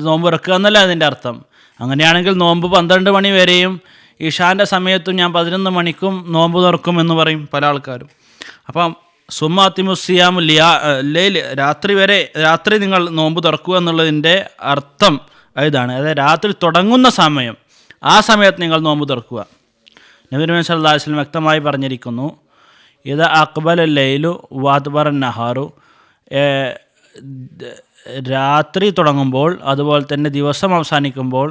നോമ്പ് തുറക്കുക എന്നല്ല അതിൻ്റെ അർത്ഥം. അങ്ങനെയാണെങ്കിൽ നോമ്പ് 12 മണി വരെയും ഇഷാൻ്റെ സമയത്തും ഞാൻ 11 മണിക്കും നോമ്പ് തുറക്കും എന്ന് പറയും പല ആൾക്കാരും. അപ്പം സുമ്മാത്തിമുസ്സിയാമു ലൈൽ, രാത്രി നിങ്ങൾ നോമ്പ് തുറക്കുക എന്നുള്ളതിൻ്റെ അർത്ഥം ഇതാണ്. അതായത് രാത്രി തുടങ്ങുന്ന സമയം, ആ സമയത്ത് നിങ്ങൾ നോമ്പ് തുറക്കുക. നബി സല്ലല്ലാഹു അലൈഹി വസല്ലം വ്യക്തമായി പറഞ്ഞിരിക്കുന്നു, ഇത് അക്ബൽ ലൈലു വാദ്ബർ നഹാറു, രാത്രി തുടങ്ങുമ്പോൾ അതുപോലെ തന്നെ ദിവസം അവസാനിക്കുമ്പോൾ,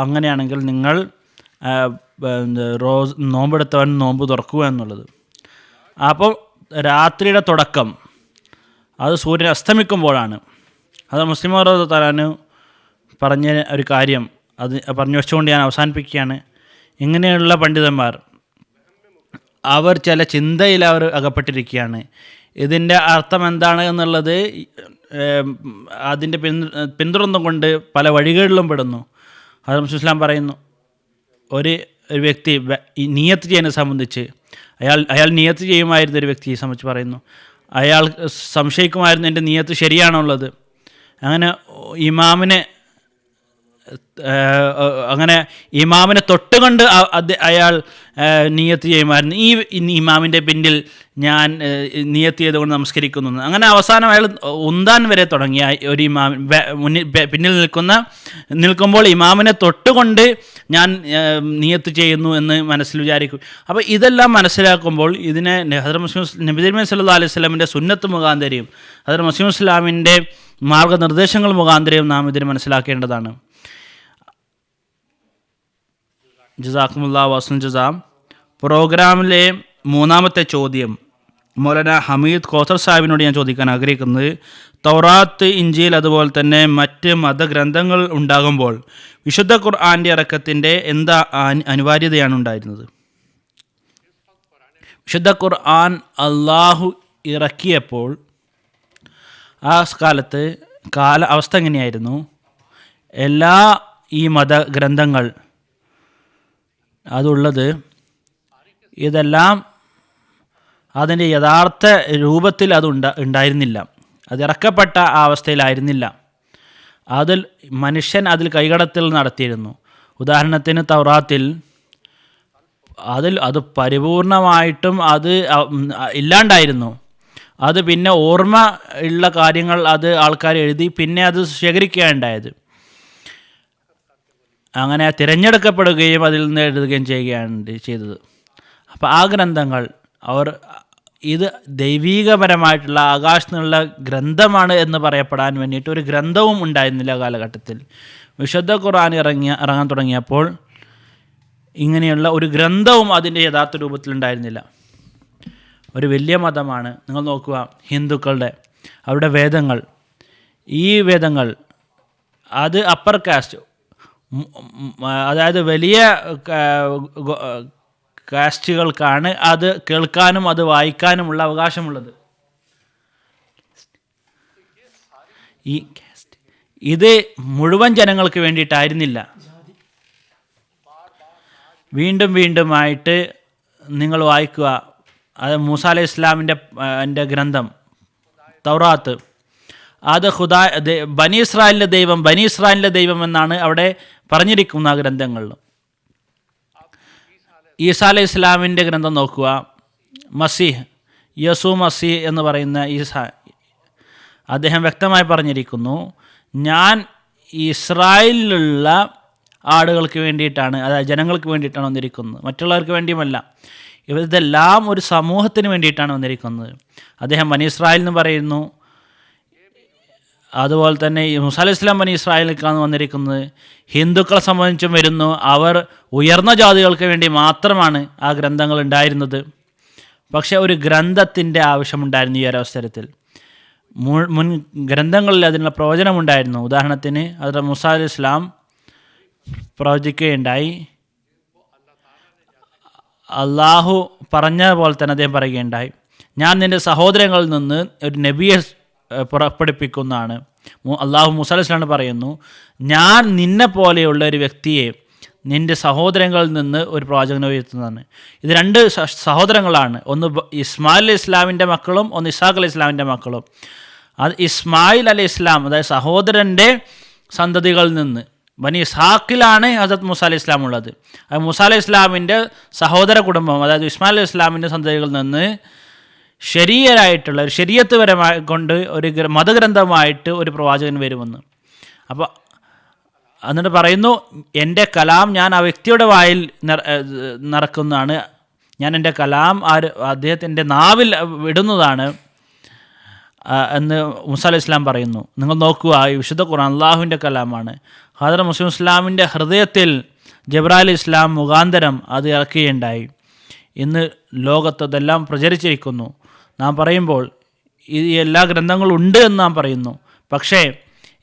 അങ്ങനെയാണെങ്കിൽ നിങ്ങൾ നോമ്പെടുത്തവൻ നോമ്പ് തുറക്കുക എന്നുള്ളത്. അപ്പോൾ രാത്രിയുടെ തുടക്കം അത് സൂര്യൻ അസ്തമിക്കുമ്പോഴാണ്. അത് മുസ്ലിം തആല പറഞ്ഞ ഒരു കാര്യം, അത് പറഞ്ഞു വെച്ചുകൊണ്ട് ഞാൻ അവസാനിപ്പിക്കുകയാണ്. ഇങ്ങനെയുള്ള പണ്ഡിതന്മാർ അവർ ചില ചിന്തയിൽ അവർ അകപ്പെട്ടിരിക്കുകയാണ്. ഇതിൻ്റെ അർത്ഥം എന്താണ് എന്നുള്ളത് അതിൻ്റെ പിന്തുടർന്നുകൊണ്ട് പല വഴികളിലും പെടുന്നു. ഹദ്റത്ത് മുസ്ലിം ഇസ്ലാം പറയുന്നു, ഒരു വ്യക്തി നിയത്ത് ചെയ്യുന്നതിനെ സംബന്ധിച്ച് അയാൾ നിയത്ത് ചെയ്യുമായിരുന്ന ഒരു വ്യക്തിയെ സംബന്ധിച്ച് പറയുന്നു, അയാൾ സംശയിക്കുമായിരുന്നു എൻ്റെ നിയത്ത് ശരിയാണുള്ളത്. അങ്ങനെ ഇമാമിനെ അങ്ങനെ ഇമാമിനെ തൊട്ടുകൊണ്ട് അയാൾ നിയത്ത് ചെയ്യുമായിരുന്നു, ഈ ഇമാമിൻ്റെ പിന്നിൽ ഞാൻ നിയത്ത് ചെയ്തുകൊണ്ട് നമസ്കരിക്കുന്നു. അങ്ങനെ അവസാനം അയാൾ ഉന്താൻ വരെ തുടങ്ങി. ഒരു ഇമാം പിന്നിൽ നിൽക്കുമ്പോൾ ഇമാമിനെ തൊട്ടുകൊണ്ട് ഞാൻ നിയത്ത് ചെയ്യുന്നു എന്ന് മനസ്സിൽ വിചാരിക്കും. അപ്പോൾ ഇതെല്ലാം മനസ്സിലാക്കുമ്പോൾ ഇതിനെ ഹദ്റത്ത് മസീഹ് നബി തിരുമേനി സല്ലല്ലാഹു അലൈഹി വസല്ലമിൻ്റെ സുന്നത്ത് മുഖാന്തരവും ഹദ്റത്ത് മസീഹ് ഇസ്ലാമിൻ്റെ മാർഗ്ഗനിർദ്ദേശങ്ങൾ മുഖാന്തരവും നാം ഇതിനെ മനസ്സിലാക്കേണ്ടതാണ്. ജസാക്കുമുല്ലാഹു വഹ്സനുൽ ജസാ. പ്രോഗ്രാമിലെ മൂന്നാമത്തെ ചോദ്യം മൗലാന ഹമീദ് കോത്തർ സാഹിബിനോട് ഞാൻ ചോദിക്കാൻ ആഗ്രഹിക്കുന്നത്, തൗറാത്ത്, ഇഞ്ചീൽ അതുപോലെ തന്നെ മറ്റ് മതഗ്രന്ഥങ്ങൾ ഉണ്ടാകുമ്പോൾ വിശുദ്ധ ഖുർആൻ്റെ ഇറക്കത്തിൻ്റെ എന്താ അനിവാര്യതയാണ് ഉണ്ടായിരുന്നത്? വിശുദ്ധ ഖുർആൻ അള്ളാഹു ഇറക്കിയപ്പോൾ ആ കാലത്ത് അവസ്ഥ എങ്ങനെയായിരുന്നു? എല്ലാ ഈ മതഗ്രന്ഥങ്ങൾ അതുള്ളത് ഇതെല്ലാം അതിൻ്റെ യഥാർത്ഥ രൂപത്തിൽ അത് ഉണ്ടായിരുന്നില്ല. അത് ഇറക്കപ്പെട്ട ആ അവസ്ഥയിലായിരുന്നില്ല. അതിൽ മനുഷ്യൻ അതിൽ കൈകടത്തൽ നടത്തിയിരുന്നു. ഉദാഹരണത്തിന് തൗറാത്തിൽ അത് പരിപൂർണമായിട്ടും അത് ഇല്ലാണ്ടായിരുന്നു. അത് പിന്നെ ഓർമ്മ ഉള്ള കാര്യങ്ങൾ അത് ആൾക്കാർ എഴുതി പിന്നെ അത് ശേഖരിക്കുകയുണ്ടായത്. അങ്ങനെ തിരഞ്ഞെടുക്കപ്പെടുകയും അതിൽ നിന്ന് എഴുതുകയും ചെയ്യുകയാണ് ചെയ്തത്. അപ്പോൾ ആ ഗ്രന്ഥങ്ങൾ ഇത് ദൈവീകപരമായിട്ടുള്ള ആകാശത്തു നിന്നുള്ള ഗ്രന്ഥമാണ് എന്ന് പറയപ്പെടാൻ വേണ്ടിയിട്ട് ഒരു ഗ്രന്ഥവും ഉണ്ടായിരുന്നില്ല കാലഘട്ടത്തിൽ. വിശുദ്ധ ഖുർആൻ ഇറങ്ങാൻ തുടങ്ങിയപ്പോൾ ഇങ്ങനെയുള്ള ഒരു ഗ്രന്ഥവും അതിൻ്റെ യഥാർത്ഥ രൂപത്തിലുണ്ടായിരുന്നില്ല. ഒരു വലിയ മതമാണ്. നിങ്ങൾ നോക്കുക, ഹിന്ദുക്കളുടെ അവരുടെ വേദങ്ങൾ, ഈ വേദങ്ങൾ അത് അപ്പർ കാസ്റ്റ്, അതായത് വലിയ കാസ്റ്റുകൾക്കാണ് അത് കേൾക്കാനും അത് വായിക്കാനുമുള്ള അവകാശമുള്ളത്. ഇത് മുഴുവൻ ജനങ്ങൾക്ക് വേണ്ടിയിട്ടായിരുന്നില്ല. വീണ്ടും വീണ്ടുമായിട്ട് നിങ്ങൾ വായിക്കുക, അത് മൂസ അലൈഹി ഇസ്ലാമിൻ്റെ ഗ്രന്ഥം തൗറാത്ത്, അത് ബനി ഇസ്രായേലിൻ്റെ ദൈവം എന്നാണ് അവിടെ പറഞ്ഞിരിക്കുന്ന ആ ഗ്രന്ഥങ്ങളിൽ. ഈസാ അലൈഹി ഇസ്ലാമിൻ്റെ ഗ്രന്ഥം നോക്കുക, യേസു മസീഹ് എന്ന് പറയുന്ന ഈസ, അദ്ദേഹം വ്യക്തമായി പറഞ്ഞിരിക്കുന്നു, ഞാൻ ഇസ്രായേലിലുള്ള ആളുകൾക്ക് വേണ്ടിയിട്ടാണ്, അതായത് ജനങ്ങൾക്ക് വേണ്ടിയിട്ടാണ് വന്നിരിക്കുന്നത്, മറ്റുള്ളവർക്ക് വേണ്ടിയുമല്ല. ഇതെല്ലാം ഒരു സമൂഹത്തിന് വേണ്ടിയിട്ടാണ് വന്നിരിക്കുന്നത്. അദ്ദേഹം ബനി ഇസ്രായേൽ എന്ന് പറയുന്നു. അതുപോലെ തന്നെ മൂസ അലൈഹി ഇസ്ലാം ബനി ഇസ്രായേലിലേക്കാണ് വന്നിരിക്കുന്നത്. ഹിന്ദുക്കളെ സംബന്ധിച്ചും വരുന്നു, അവർ ഉയർന്ന ജാതികൾക്ക് വേണ്ടി മാത്രമാണ് ആ ഗ്രന്ഥങ്ങൾ ഉണ്ടായിരുന്നത്. പക്ഷേ ഒരു ഗ്രന്ഥത്തിൻ്റെ ആവശ്യമുണ്ടായിരുന്നു ഈ ഒരവസരത്തിൽ. മുൻ ഗ്രന്ഥങ്ങളിൽ അതിനുള്ള പ്രവചനമുണ്ടായിരുന്നു. ഉദാഹരണത്തിന് ഹദ്റത്ത് മൂസ അലൈഹി ഇസ്ലാം പ്രവചിക്കുകയുണ്ടായി. അള്ളാഹു പറഞ്ഞ പോലെ തന്നെ അദ്ദേഹം പറയുകയുണ്ടായി, ഞാൻ നിൻ്റെ സഹോദരങ്ങളിൽ നിന്ന് ഒരു നബിയെ പുറപ്പെടുപ്പിക്കുന്നതാണ്. അള്ളാഹു മൂസ അലൈഹി ഇസ്ലാമിനോട് പറയുന്നു, ഞാൻ നിന്നെ പോലെയുള്ള ഒരു വ്യക്തിയെ നിൻ്റെ സഹോദരങ്ങളിൽ നിന്ന് ഒരു പ്രവാചകനെ ഉയർത്തുന്നതാണ്. ഇത് രണ്ട് സഹോദരങ്ങളാണ്. ഒന്ന് ഇസ്മായിൽ അലൈഹി ഇസ്ലാമിൻ്റെ മക്കളും ഒന്ന് ഇസാഖ് അലൈഹി ഇസ്ലാമിൻ്റെ മക്കളും. അത് ഇസ്മായിൽ അലൈഹി ഇസ്ലാം, അതായത് സഹോദരൻ്റെ സന്തതികളിൽ നിന്ന് ബനി ഇസ്ഹാഖിലാണ് ഹദ്റത്ത് മൂസ അലൈഹി ഇസ്ലാം ഉള്ളത്. അത് മൂസ അലൈഹി ഇസ്ലാമിൻ്റെ സഹോദര കുടുംബം, അതായത് ഇസ്മായിൽ അലൈഹി ഇസ്ലാമിൻ്റെ സന്തതികളിൽ നിന്ന് ശരീയരായിട്ടുള്ള ഒരു ശരീഅത്ത് പരമായി കൊണ്ട് ഒരു മതഗ്രന്ഥമായിട്ട് ഒരു പ്രവാചകൻ വരുമെന്ന്. അപ്പോൾ എന്നിട്ട് പറയുന്നു, എൻ്റെ കലാം ഞാൻ ആ വ്യക്തിയുടെ വായിൽ നിറക്കുന്നതാണ്, ഞാൻ എൻ്റെ കലാം അദ്ദേഹത്തിൻ്റെ നാവിൽ വിടുന്നതാണ് എന്ന് മൂസ അലൈഹി ഇസ്ലാം പറയുന്നു. നിങ്ങൾ നോക്കുക, ഈ വിശുദ്ധ ഖുർആൻ അള്ളാഹുവിൻ്റെ കലാമാണ്. ഹദ്റത്ത് മുസ്ലിം ഇസ്ലാമിൻ്റെ ഹൃദയത്തിൽ ജബ്രായിൽ ഇസ്ലാം മുഖാന്തരം അത് ഇറക്കുകയുണ്ടായി. ഇന്ന് ലോകത്തതെല്ലാം പ്രചരിച്ചിരിക്കുന്നു. നാം പറയുമ്പോൾ ഈ എല്ലാ ഗ്രന്ഥങ്ങളും ഉണ്ട് എന്ന് നാം പറയുന്നു. പക്ഷേ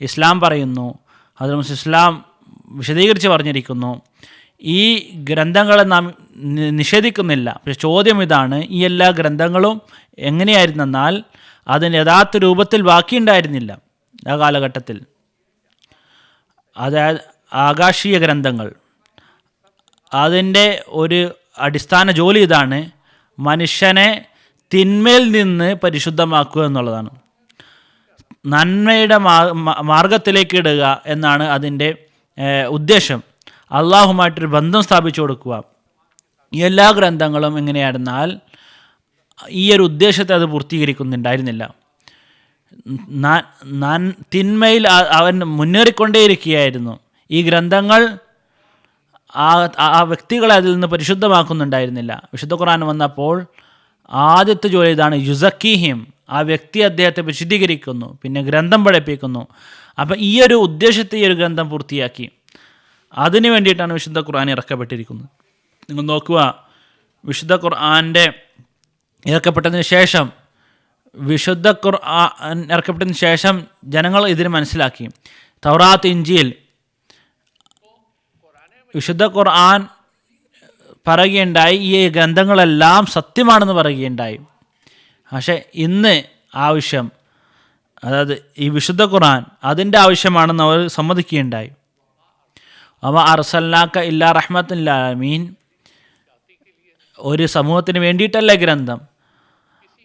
ഇസ്ലാം പറയുന്നു, ഹദ്റത്ത് മുസ്ലിം ഇസ്ലാം വിശദീകരിച്ച് പറഞ്ഞിരിക്കുന്നു, ഈ ഗ്രന്ഥങ്ങളെ നാം നിഷേധിക്കുന്നില്ല. പക്ഷേ ചോദ്യം ഇതാണ്, ഈ എല്ലാ ഗ്രന്ഥങ്ങളും എങ്ങനെയായിരുന്നെന്നാൽ അതിന് യഥാർത്ഥ രൂപത്തിൽ ബാക്കിയുണ്ടായിരുന്നില്ല ആ കാലഘട്ടത്തിൽ. അതായത് ആകാശീയ ഗ്രന്ഥങ്ങൾ, അതിൻ്റെ ഒരു അടിസ്ഥാന ജോലി ഇതാണ്, മനുഷ്യനെ തിന്മയിൽ നിന്ന് പരിശുദ്ധമാക്കുക എന്നുള്ളതാണ്. നന്മയുടെ മാർഗത്തിലേക്ക് ഇടുക എന്നാണ് അതിൻ്റെ ഉദ്ദേശം അള്ളാഹുമായിട്ടൊരു ബന്ധം സ്ഥാപിച്ചു കൊടുക്കുക. ഈ എല്ലാ ഗ്രന്ഥങ്ങളും എങ്ങനെയായിരുന്നാൽ ഈ ഒരു ഉദ്ദേശത്തെ അത് പൂർത്തീകരിക്കുന്നുണ്ടായിരുന്നില്ല. തിന്മയിൽ അവൻ മുന്നേറിക്കൊണ്ടേയിരിക്കുകയായിരുന്നു. ഈ ഗ്രന്ഥങ്ങൾ ആ വ്യക്തികളെ അതിൽ നിന്ന് പരിശുദ്ധമാക്കുന്നുണ്ടായിരുന്നില്ല. വിശുദ്ധ ഖുർആൻ വന്നപ്പോൾ ആദ്യത്തെ ജോലി ഇതാണ്, യുസക്കീഹിം, ആ വ്യക്തി അദ്ദേഹത്തെ വിശുദ്ധീകരിക്കുന്നു, പിന്നെ ഗ്രന്ഥം പഠിപ്പിക്കുന്നു. അപ്പം ഈ ഒരു ഉദ്ദേശത്തെ ഈ ഒരു ഗ്രന്ഥം പൂർത്തിയാക്കി. അതിനു വേണ്ടിയിട്ടാണ് വിശുദ്ധ ഖുർആൻ ഇറക്കപ്പെട്ടിരിക്കുന്നത്. നിങ്ങൾ നോക്കുക, വിശുദ്ധ ഖുർആൻ്റെ ഇറക്കപ്പെട്ടതിന് ശേഷം വിശുദ്ധ ഖുർആൻ ഇറക്കപ്പെട്ടതിന് ശേഷം ജനങ്ങൾ ഇതിന് മനസ്സിലാക്കി. തൗറാത്ത്, ഇഞ്ചീൽ, വിശുദ്ധ ഖുർആൻ പറയുകയുണ്ടായി ഈ ഗ്രന്ഥങ്ങളെല്ലാം സത്യമാണെന്ന് പറയുകയുണ്ടായി. പക്ഷേ ഇന്ന് ആവശ്യം, അതായത് ഈ വിശുദ്ധ ഖുർആൻ അതിൻ്റെ ആവശ്യമാണെന്ന് അവർ സമ്മതിക്കുകയുണ്ടായി. അവ അർസൽനാക്ക ഇല്ലാ റഹ്മത്തുൽ ലിൽ ആലമീൻ, ഒരു സമൂഹത്തിന് വേണ്ടിയിട്ടല്ല ഗ്രന്ഥം,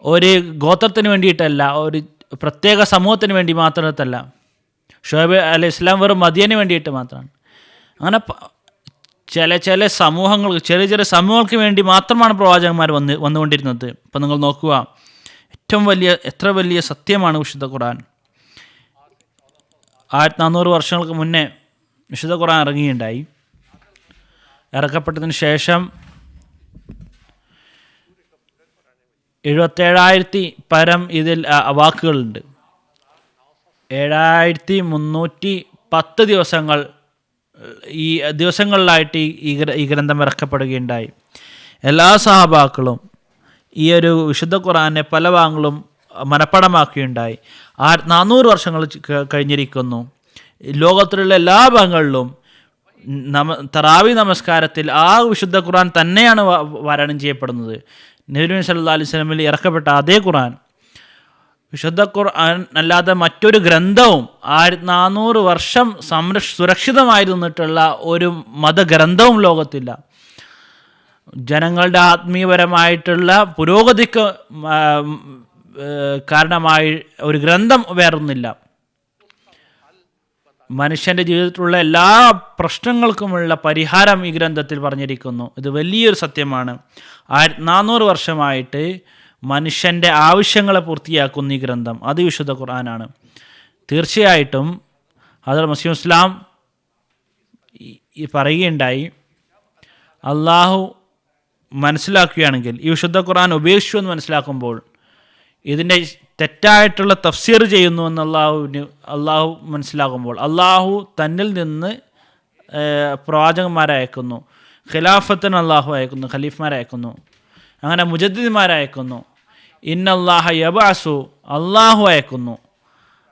ഒരു ഗോത്രത്തിന് വേണ്ടിയിട്ടല്ല, ഒരു പ്രത്യേക സമൂഹത്തിന് വേണ്ടി മാത്രമല്ല. ഷുഐബ് അലൈഹി ഇസ്ലാം വെറും മദിയന് വേണ്ടിയിട്ട് മാത്രമാണ്. അങ്ങനെ ചില സമൂഹങ്ങൾ, ചെറിയ സമൂഹങ്ങൾക്ക് വേണ്ടി മാത്രമാണ് പ്രവാചകന്മാർ വന്നുകൊണ്ടിരുന്നത്. ഇപ്പം നിങ്ങൾ നോക്കുക, എത്ര വലിയ സത്യമാണ് വിശുദ്ധ ഖുർആൻ. 1400 വർഷങ്ങൾക്ക് മുന്നേ വിശുദ്ധ ഖുർആൻ ഇറങ്ങിയുണ്ടായി. ഇറക്കപ്പെട്ടതിന് ശേഷം 77,000 പരം ഇതിൽ വാക്കുകളുണ്ട്. 7310 ദിവസങ്ങൾ ഈ ദിവസങ്ങളിലായിട്ട് ഈ ഗ്രന്ഥം ഇറക്കപ്പെടുകയുണ്ടായി. എല്ലാ സഹാബാക്കളും ഈ ഒരു വിശുദ്ധ ഖുർആനെ പല ഭാഗങ്ങളും മനഃപ്പാഠമാക്കുകയുണ്ടായി. 400 വർഷങ്ങൾ കഴിഞ്ഞിരിക്കുന്നു. ലോകത്തിലുള്ള എല്ലാ ഭാഗങ്ങളിലും തറാവി നമസ്കാരത്തിൽ ആ വിശുദ്ധ ഖുർആൻ തന്നെയാണ് പാരായണം ചെയ്യപ്പെടുന്നത്. നബി സല്ലല്ലാഹു അലൈഹി വസല്ലമയിൽ ഇറക്കപ്പെട്ട അതേ ഖുർആൻ, വിശുദ്ധ ഖുർആൻ അല്ലാതെ മറ്റൊരു ഗ്രന്ഥവും 1400 വർഷം സുരക്ഷിതമായിരുന്നിട്ടുള്ള ഒരു മതഗ്രന്ഥവും ലോകത്തില്ല. ജനങ്ങളുടെ ആത്മീയപരമായിട്ടുള്ള പുരോഗതിക്ക് കാരണമായി ഒരു ഗ്രന്ഥം വേറൊന്നില്ല. മനുഷ്യൻ്റെ ജീവിതത്തിലുള്ള എല്ലാ പ്രശ്നങ്ങൾക്കുമുള്ള പരിഹാരം ഈ ഗ്രന്ഥത്തിൽ പറഞ്ഞിരിക്കുന്നു. ഇത് വലിയൊരു സത്യമാണ്. 1400 വർഷമായിട്ട് മനുഷ്യൻ്റെ ആവശ്യങ്ങളെ പൂർത്തിയാക്കുന്ന ഈ ഗ്രന്ഥം, അത് വിശുദ്ധ ഖുർആനാണ്. തീർച്ചയായിട്ടും ഹദ്റത്ത് മസീഹ് ഇസ്ലാം ഈ പറയുകയുണ്ടായി, അള്ളാഹു മനസ്സിലാക്കുകയാണെങ്കിൽ, ഈ വിശുദ്ധ ഖുർആൻ ഉപേക്ഷിച്ചു എന്ന് മനസ്സിലാക്കുമ്പോൾ ഇതിൻ്റെ തെറ്റായിട്ടുള്ള തഫ്സീർ ചെയ്യുന്നു എന്ന് അള്ളാഹു മനസ്സിലാക്കുമ്പോൾ അള്ളാഹു തന്നിൽ നിന്ന് പ്രവാചകന്മാരെ അയക്കുന്നു, ഖിലാഫത്തിന് അള്ളാഹു അയക്കുന്നു, ഖലീഫ്മാരെ അയക്കുന്നു, അങ്ങനെ മുജദ്ദിദ്മാരെ അയക്കുന്നു. ഇന്നല്ലാഹ യബ്അസു, അള്ളാഹു അയക്കുന്നു.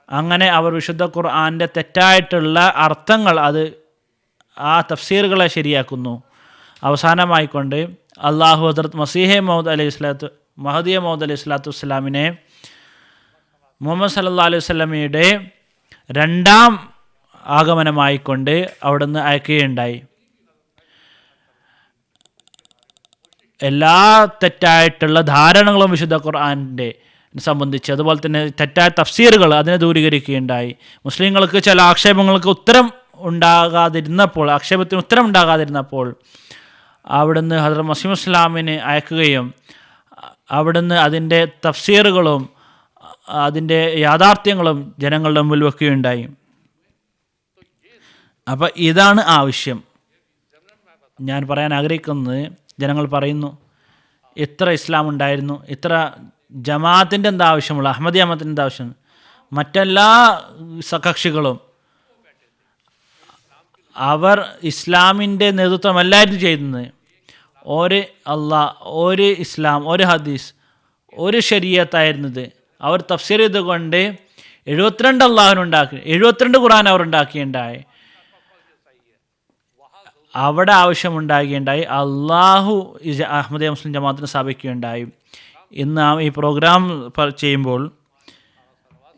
അങ്ങനെ അവർ വിശുദ്ധ ഖുർആൻ്റെ തെറ്റായിട്ടുള്ള അർത്ഥങ്ങൾ, ആ തഫ്സീറുകളെ ശരിയാക്കുന്നു. അവസാനമായിക്കൊണ്ട് അള്ളാഹു ഹദ്റത്ത് മഹദിയ മൗഊദ് അലൈഹി സ്വലാത്തു വസ്സലാമിനെ മുഹമ്മദ് സല്ലല്ലാഹു അലൈഹി വസല്ലമയുടെ രണ്ടാം ആഗമനമായിക്കൊണ്ട് അവിടുന്ന് അയക്കുകയുണ്ടായി. എല്ലാ തെറ്റായിട്ടുള്ള ധാരണകളും വിശുദ്ധ ഖുർആൻ്റെ സംബന്ധിച്ച്, അതുപോലെ തന്നെ തെറ്റായ തഫ്സീറുകൾ അതിനെ ദൂരീകരിക്കുകയുണ്ടായി. മുസ്ലിങ്ങൾക്ക് ചില ആക്ഷേപത്തിന് ഉത്തരം ഉണ്ടാകാതിരുന്നപ്പോൾ അവിടുന്ന് ഹദ്റത്ത് മസീഹ് ഇസ്ലാമിനെ അയക്കുകയും അവിടുന്ന് അതിൻ്റെ തഫ്സീറുകളും അതിൻ്റെ യാഥാർത്ഥ്യങ്ങളും ജനങ്ങളുടെ മുമ്പിൽ വെക്കുകയുണ്ടായി. അപ്പം ഇതാണ് ആവശ്യം. ഞാൻ പറയാൻ ആഗ്രഹിക്കുന്നത്, ജനങ്ങൾ പറയുന്നു ഇത്ര ഇസ്ലാം ഉണ്ടായിരുന്നു, ഇത്ര ജമാഅത്തിൻ്റെ എന്താ ആവശ്യമുള്ള, അഹമ്മദി ജമാഅത്തിൻ്റെ എന്താ ആവശ്യം, മറ്റെല്ലാ കക്ഷികളും അവർ ഇസ്ലാമിൻ്റെ നേതൃത്വമല്ലായിരുന്നു ചെയ്യുന്നത്. ഒരു ഒരു ഇസ്ലാം, ഒരു ഹദീസ്, ഒരു ശരീഅത്തായിരുന്നത്. അവർ തഫ്സീർ ചെയ്തുകൊണ്ട് 72 അള്ളാഹുനുണ്ടാക്കി, 72 ഖുർആൻ അവർ ഉണ്ടാക്കിയുണ്ടായി. അവിടെ ആവശ്യമുണ്ടാകുകയുണ്ടായി. അള്ളാഹു അഹമ്മദിയ മുസ്ലിം ജമാഅത്തിന് സ്ഥാപിക്കുകയുണ്ടായി. ഇന്ന് ഈ പ്രോഗ്രാം ചെയ്യുമ്പോൾ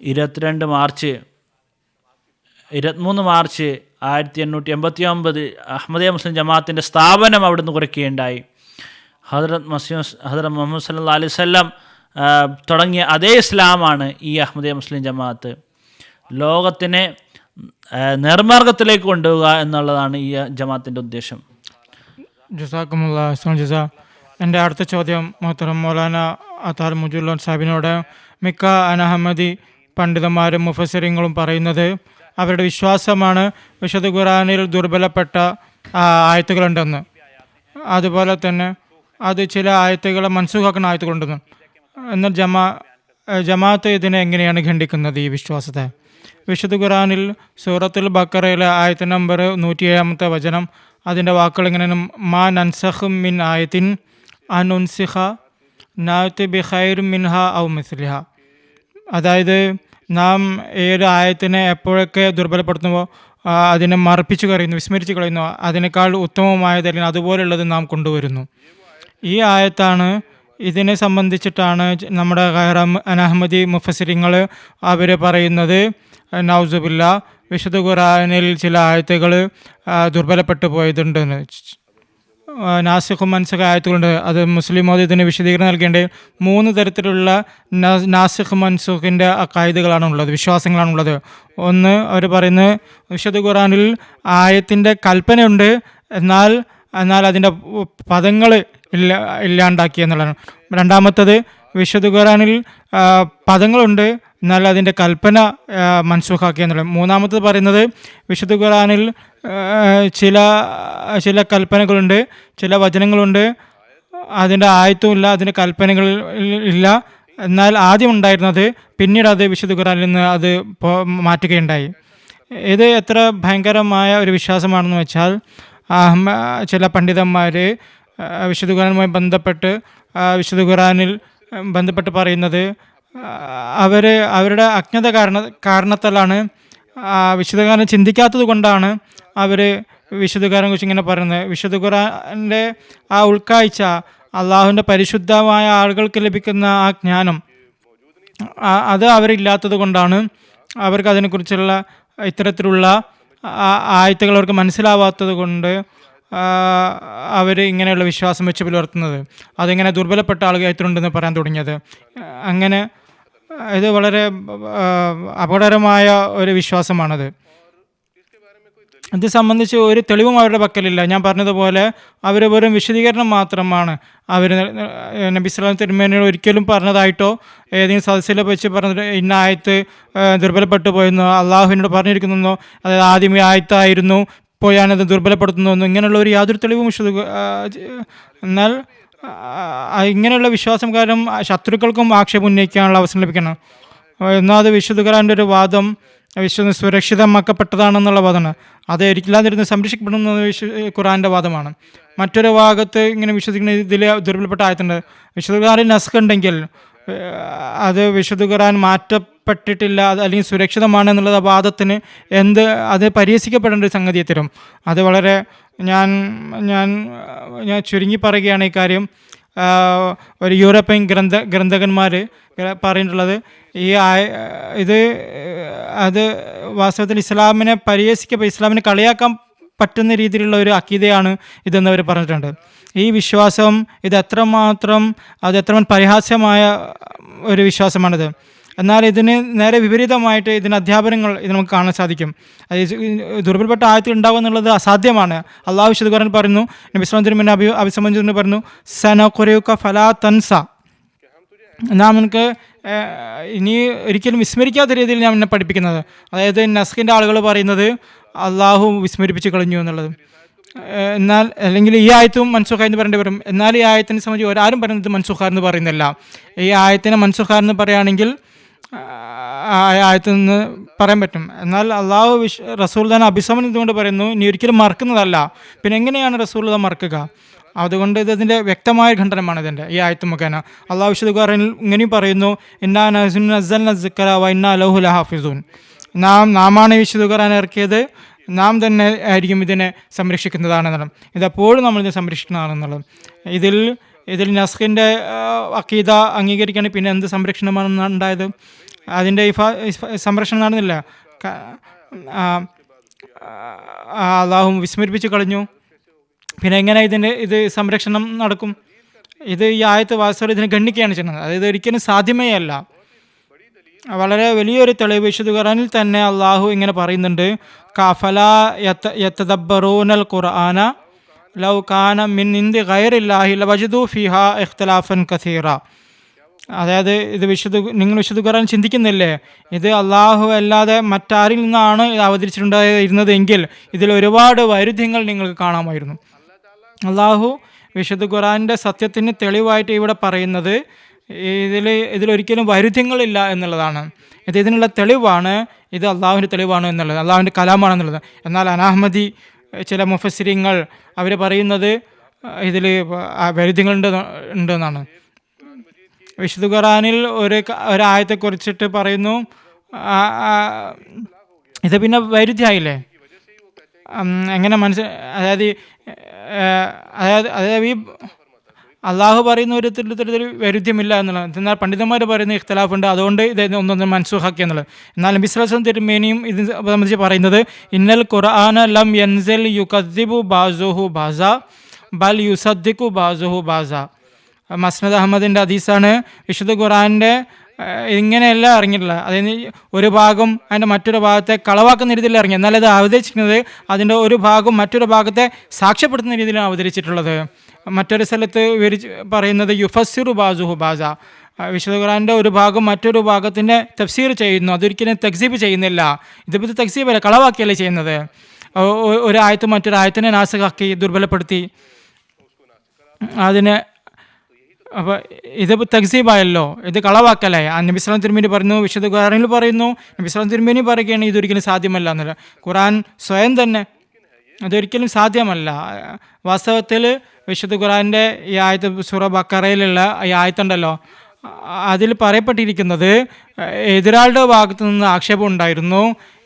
23 മാർച്ച് 1889 അഹമ്മദിയ മുസ്ലിം ജമാഅത്തിൻ്റെ സ്ഥാപനം അവിടുന്ന് കുറിക്കുകയുണ്ടായി. ഹദ്റത്ത് മുഹമ്മദ് സല്ലല്ലാഹു അലൈഹി വസല്ലം തുടങ്ങിയ അതേ ഇസ്ലാമാണ് ഈ അഹമ്മദിയ മുസ്ലിം ജമാഅത്ത്. ലോകത്തിനെ നേർമാർഗത്തിലേക്ക് കൊണ്ടുപോവുക എന്നുള്ളതാണ് ഈ ജമാഅത്തിൻ്റെ ഉദ്ദേശം. ജസാക്കുമുള്ള ജസാ. എൻ്റെ അടുത്ത ചോദ്യം മുഹ്തറം മൗലാന അത്താർ മുജുല്ലാൻ സാഹിബിനോട്. മിക്ക അനഹമ്മദി പണ്ഡിതന്മാരും മുഫസ്സിറുകളും പറയുന്നത് അവരുടെ വിശ്വാസമാണ് വിശുദ്ധ ഖുർആനിൽ ദുർബലപ്പെട്ട ആയത്തുകളുണ്ടെന്ന്, അതുപോലെ തന്നെ അത് ചില ആയത്തുകളെ മനസ്സുഖാക്കുന്ന ആയത്തുകളുണ്ടെന്ന്. എന്നാൽ ജമാഅത്ത് ഇതിനെ എങ്ങനെയാണ് ഖണ്ഡിക്കുന്നത് ഈ വിശ്വാസത്തെ? വിശുദ്ധ ഖുർആനിൽ സൂറത്തുൽ ബഖറയിലെ ആയത്ത് നമ്പർ 107 വചനം, അതിൻ്റെ വാക്കുകൾ ഇങ്ങനെയാണ്: മാ നൻസഖ് മിൻ ആയത്തിൻ അനുൻസിഖ നാത്തി ബി ഖൈർ മിൻഹ ഔ മിസ്ലിഹ. അതായത് നാം ഏത് ആയത്തിനെ എപ്പോഴൊക്കെ ദുർബലപ്പെടുത്തുമ്പോൾ അതിനെ മറപ്പിച്ചു കളയുന്നു, വിസ്മരിച്ച് കളയുന്നു, അതിനേക്കാൾ ഉത്തമമായത് അല്ലെങ്കിൽ അതുപോലുള്ളത് നാം കൊണ്ടുവരുന്നു. ഈ ആയത്താണ്. ഇതിനെ സംബന്ധിച്ചിട്ടാണ് നമ്മുടെ അനഹമ്മദി മുഫസ്സിറുകൾ അവർ പറയുന്നത് നൗസുബില്ല, വിശുദ്ധ ഖുർആനിൽ ചില ആയത്തുകൾ ദുർബലപ്പെട്ടു പോയതുണ്ടെന്ന്. നാസിഖും മൻസുഖ് ആയത്തുകളുണ്ട്. അത് മുസ്ലിം മോദി ഇതിന് വിശദീകരണം നൽകേണ്ടത് 3 തരത്തിലുള്ള നാസിഖ് മൻസുഖിൻ്റെ കായികകളാണ് ഉള്ളത്, വിശ്വാസങ്ങളാണുള്ളത്. ഒന്ന്, അവർ പറയുന്നത് വിശുദ്ധ ഖുർആനിൽ ആയത്തിൻ്റെ കൽപ്പനയുണ്ട്, എന്നാൽ അതിൻ്റെ പദങ്ങൾ ഇല്ലാണ്ടാക്കി എന്നുള്ളതാണ്. രണ്ടാമത്തത്, വിശുദ്ധ ഖുർആനിൽ പദങ്ങളുണ്ട്, എന്നാൽ അതിൻ്റെ കൽപ്പന മൻസൂഖാക്കി എന്നുള്ളത്. മൂന്നാമത്തത് പറയുന്നത് വിശുദ്ധ ഖുർആനിൽ ചില കൽപ്പനകളുണ്ട്, ചില വചനങ്ങളുണ്ട്, അതിൻ്റെ ആയത്തും ഇല്ല, അതിൻ്റെ കൽപ്പനകൾ ഇല്ല, എന്നാൽ ആദ്യം ഉണ്ടായിരുന്നത് പിന്നീട് അത് വിശുദ്ധ ഖുർആനിൽ നിന്ന് അത് മാറ്റുകയുണ്ടായി. ഇത് എത്ര ഭയങ്കരമായ ഒരു വിശ്വാസമാണെന്ന് വെച്ചാൽ, ചില പണ്ഡിതന്മാർ വിശുദ്ധ ഖുർആനുമായി വിശുദ്ധ ഖുർആനിൽ ബന്ധപ്പെട്ട് പറയുന്നത് അവരുടെ അജ്ഞത കാരണത്താലാണ്, വിശുദ്ധ ഖുർആൻ ചിന്തിക്കാത്തത് കൊണ്ടാണ് അവർ വിശുദ്ധ ഖുർആനെ കുറിച്ച് ഇങ്ങനെ പറയുന്നത്. വിശുദ്ധ ഖുർആൻ്റെ ആ ഉൾക്കാഴ്ച, അള്ളാഹുവിൻ്റെ പരിശുദ്ധമായ ആളുകൾക്ക് ലഭിക്കുന്ന ആ ജ്ഞാനം, അത് അവരില്ലാത്തത് കൊണ്ടാണ് അവർക്ക് അതിനെക്കുറിച്ചുള്ള ഇത്തരത്തിലുള്ള ആയത്തുകൾ അവർക്ക് മനസ്സിലാവാത്തത് കൊണ്ട് അവർ ഇങ്ങനെയുള്ള വിശ്വാസം വെച്ച് പുലർത്തുന്നത്. അതിങ്ങനെ ദുർബലപ്പെട്ട ആളുകളുണ്ടെന്ന് പറയാൻ തുടങ്ങിയത്. അങ്ങനെ ഇത് വളരെ അപകടകരമായ ഒരു വിശ്വാസമാണത്. ഇത് സംബന്ധിച്ച് ഒരു തെളിവും അവരുടെ പക്കലില്ല. ഞാൻ പറഞ്ഞതുപോലെ അവർ വെറും വിശദീകരണം മാത്രമാണ്. അവർ നബി സ്വല്ലല്ലാഹു തിരുമേനിയോട് ഒരിക്കലും പറഞ്ഞതായിട്ടോ ഏതെങ്കിലും സദസ്സിൽ വെച്ച് പറഞ്ഞിട്ട് ഇന്ന ആയത്ത് ദുർബലപ്പെട്ടു പോയെന്നോ അള്ളാഹുവിനോട് പറഞ്ഞിരിക്കുന്നോ, അതായത് ആദ്യമേ ആയത്തായിരുന്നു പോയാനത് ദുർബലപ്പെടുത്തുന്നു, ഇങ്ങനെയുള്ള ഒരു യാതൊരു തെളിവും എന്നാൽ ഇങ്ങനെയുള്ള വിശ്വാസം കാരണം ശത്രുക്കൾക്കും ആക്ഷേപം ഉന്നയിക്കാനുള്ള അവസരം ലഭിക്കണം. എന്നാൽ അത് വിശുദ്ധ ഖുർആന്റെ ഒരു വാദം സുരക്ഷിതമാക്കപ്പെട്ടതാണെന്നുള്ള വാദമാണ്. അത് ഒരിക്കലാതിരുന്ന് സംരക്ഷിക്കപ്പെടുന്ന ഖുർആന്റെ വാദമാണ്. മറ്റൊരു ഭാഗത്ത് ഇങ്ങനെ വിശ്വസിക്കുന്ന ഇതിൽ ദുർബലപ്പെട്ട ആയത്തുണ്ട്. വിശുദ്ധ ഖുർആനിൽ നസ്ഖ് ഉണ്ടെങ്കിൽ അത് വിശുദ്ധ ഖുർആൻ മാറ്റപ്പെട്ടിട്ടില്ല, അത് അല്ലെങ്കിൽ സുരക്ഷിതമാണ് എന്നുള്ള വാദത്തിന് അത് പരിഹസിക്കപ്പെടേണ്ട ഒരു സംഗതിയെ തരും. അത് വളരെ ഞാൻ ചുരുങ്ങി പറയുകയാണ് ഈ കാര്യം. ഒരു യൂറോപ്യൻ ഗ്രന്ഥകന്മാർ പറഞ്ഞിട്ടുള്ളത് അത് വാസ്തവത്തിൽ ഇസ്ലാമിനെ ഇസ്ലാമിനെ കളിയാക്കാൻ പറ്റുന്ന രീതിയിലുള്ള ഒരു അക്കീദയാണ് ഇതെന്ന് അവർ പറഞ്ഞിട്ടുണ്ട്. ഈ വിശ്വാസം എത്രമാത്രം പരിഹാസ്യമായ ഒരു വിശ്വാസമാണിത്. എന്നാൽ ഇതിന് നേരെ വിപരീതമായിട്ട് ഇതിന് അധ്യാപനങ്ങൾ നമുക്ക് കാണാൻ സാധിക്കും. ദുർബലപ്പെട്ട ആയത്തിൽ ഉണ്ടാവുക എന്നുള്ളത് അസാധ്യമാണ്. അള്ളാഹു വിശുദ്ധ ഖുർആനിൽ പറയുന്നു, നബി സ്വല്ലല്ലാഹു അലൈഹി വസല്ലം അഭിസംബോധന പറഞ്ഞു, സനഖുറുക ഫലാ തൻസ, നാം നിനക്ക് ഇനി ഒരിക്കലും വിസ്മരിക്കാത്ത രീതിയിൽ ഞാൻ എന്നെ പഠിപ്പിക്കുന്നത്. അതായത് നസ്ഖിൻ്റെ ആളുകൾ പറയുന്നത് അള്ളാഹു വിസ്മരിപ്പിച്ച് കളഞ്ഞു എന്നുള്ളത്. എന്നാൽ അല്ലെങ്കിൽ ഈ ആയത്തും മൻസൂഖ എന്ന് പറയേണ്ടി വരും. എന്നാൽ ഈ ആയത്തിനെ സംബന്ധിച്ച് ആരും പറയുന്നത് മൻസൂഖ എന്ന് പറയുന്നില്ല. ഈ ആയത്തിനെ മൻസൂഖ എന്ന് പറയുകയാണെങ്കിൽ ആയത്തിൽ നിന്ന് പറയാൻ പറ്റും. എന്നാൽ അള്ളാഹു റസൂൽ തന്നെ അഭിസംബോധന കൊണ്ട് പറയുന്നു, നീ ഒരിക്കലും മറക്കുന്നതല്ല. പിന്നെ എങ്ങനെയാണ് റസൂൽ മറക്കുക? അതുകൊണ്ട് ഇതിൻ്റെ വ്യക്തമായ ഖണ്ഡനമാണ് ഇതിൻ്റെ ഈ ആയത്ത് മുഖേന. അള്ളാഹു വിശുദ്ധ ഖുർആനിൽ ഇങ്ങനെയും പറയുന്നു, ഇന്നാ നസ്സൽന സിക്റ വ ഇന്നാ ലഹു ലഹാഫിസൂൻ, നാമാണ് ഈ വിശുദ്ധ ഖുർആൻ ഇറക്കിയത്, നാം തന്നെ ആയിരിക്കും ഇതിനെ സംരക്ഷിക്കുന്നതാണെന്നുള്ളത്. ഇതെപ്പോഴും നമ്മളിതിനെ സംരക്ഷിക്കുന്നതാണെന്നുള്ളത്. ഇതിൽ നസ്ഖിൻ്റെ അഖീദ അംഗീകരിക്കുകയാണെങ്കിൽ പിന്നെ എന്ത് സംരക്ഷണമാണ് ഉണ്ടായത്? അതിൻ്റെ സംരക്ഷണം നടന്നില്ല. അള്ളാഹു വിസ്മരിപ്പിച്ച് കളഞ്ഞു. പിന്നെ എങ്ങനെ ഇത് സംരക്ഷണം നടക്കും? ഈ ആയത്ത് വാസ്തവത്തിൽ ഇതിനെ ഗണ്ണിക്കുകയാണ് ചെയ്യുന്നത്. അതായത് ഒരിക്കലും സാധ്യമേ അല്ല. വളരെ വലിയൊരു തെളിവ് വിശുദ്ധ ഖുർആനിൽ തന്നെ അള്ളാഹു ഇങ്ങനെ പറയുന്നുണ്ട്, കഫലാ യതദബ്ബറൂനൽ ഖുർആന ലൗ കാന മിൻ ഇൻദി ഗൈറില്ലാഹി ലവജദു ഫീഹാ ഇഖ്തിലാഫൻ കസീറ. അതായത് ഇത് നിങ്ങൾ വിശുദ്ധ ഖുർആൻ ചിന്തിക്കുന്നില്ലേ, ഇത് അള്ളാഹു അല്ലാതെ മറ്റാരിൽ നിന്നാണ് ഇത് അവതരിച്ചിട്ടുണ്ടായിരുന്നതെങ്കിൽ ഇതിൽ ഒരുപാട് വൈരുദ്ധ്യങ്ങൾ നിങ്ങൾക്ക് കാണാമായിരുന്നു. അള്ളാഹു വിശുദ്ധ ഖുർആനിൻ്റെ സത്യത്തിന് തെളിവായിട്ട് ഇവിടെ പറയുന്നത് ഇതിലൊരിക്കലും വൈരുദ്ധ്യങ്ങളില്ല എന്നുള്ളതാണ്. ഇതിനുള്ള തെളിവാണ്, ഇത് അള്ളാഹുവിൻ്റെ തെളിവാണ് എന്നുള്ളത്, അള്ളാഹുവിൻ്റെ കലാമാണെന്നുള്ളത്. എന്നാൽ അനാഹ്മദി ചില മുഫസ്സിരിങ്ങൾ അവർ പറയുന്നത് ഇതിൽ വൈരുദ്ധ്യങ്ങളുണ്ടെന്നാണ്. വിശുദ്ധ ഖുർആനിൽ ഒരായത്തെക്കുറിച്ചിട്ട് പറയുന്നു, ഇത് പിന്നെ വൈരുദ്ധ്യമായില്ലേ, എങ്ങനെ അതായത് ഈ അള്ളാഹു പറയുന്ന ഒരു തരത്തിൽ വൈരുദ്ധ്യമില്ല എന്നുള്ളത്. എന്നാൽ പണ്ഡിതന്മാർ പറയുന്ന ഇഖ്തിലാഫുണ്ട്, അതുകൊണ്ട് ഇത് ഒന്നൊന്നും മൻസൂഖാക്കി എന്നുള്ളത്. എന്നാൽ നബി സ്വല്ലല്ലാഹു അലൈഹി വസല്ലം തിരുമേനിയും ഇത് സംബന്ധിച്ച് പറയുന്നത്, ഇന്നൽ ഖുർആന ലം യൻസിൽ യുകദ്ദിബു ബാസുഹു ബാസ ബൽ യുസദ്ദിഖു ബാസുഹു ബാസ. മസ്നദ് അഹമ്മദിൻ്റെ ഹദീസാണ്. വിശുദ്ധ ഖുർആനിൻ്റെ ഇങ്ങനെയല്ല ഇറങ്ങിയിട്ടുള്ളത്, അതായത് ഒരു ഭാഗം അതിൻ്റെ മറ്റൊരു ഭാഗത്തെ കളവാക്കുന്ന രീതിയിൽ ഇറങ്ങി, എന്നാൽ അത് അവതരിച്ചിരിക്കുന്നത് അതിൻ്റെ ഒരു ഭാഗം മറ്റൊരു ഭാഗത്തെ സാക്ഷ്യപ്പെടുത്തുന്ന രീതിയിലാണ് അവതരിച്ചിട്ടുള്ളത്. മറ്റൊരു സ്ഥലത്ത് പറയുന്നത് യുഫസ്സിറു ബാസുഹു ബാസ, വിശുദ്ധ ഖുർആനിൻ്റെ ഒരു ഭാഗം മറ്റൊരു ഭാഗത്തിൻ്റെ തഫ്സീർ ചെയ്യുന്നു, അതൊരിക്കലും തക്സീബ് ചെയ്യുന്നില്ല. ഇതിപ്പോൾ തക്സീബല്ല, കളവാക്കിയല്ലേ ചെയ്യുന്നത്. ഒരു ആയത്ത് മറ്റൊരു ആയത്തിനെ നാസിഖാക്കി ദുർബലപ്പെടുത്തി അതിനെ, അപ്പോൾ ഇത് തക്സീബായല്ലോ, ഇത് കളവാക്കലായി. നബി സ്വല്ലല്ലാഹു തിരുമേനി പറയുന്നു, വിശുദ്ധ ഖുർആനിൽ പറയുന്നു, നബി സ്വല്ലല്ലാഹു തിരുമേനി പറയുകയാണ് ഇതൊരിക്കലും സാധ്യമല്ല എന്നല്ല. ഖുർആൻ സ്വയം തന്നെ അതൊരിക്കലും സാധ്യമല്ല. വാസ്തവത്തിൽ വിശുദ്ധ ഖുർആനിൻ്റെ ഈ ആയത്ത് സൂറ ബഖറയിലുള്ള ഈ ആയത്തുണ്ടല്ലോ, അതിൽ പറയപ്പെട്ടിരിക്കുന്നത് എതിരാളുടെ ഭാഗത്തു നിന്ന് ആക്ഷേപം ഉണ്ടായിരുന്നു.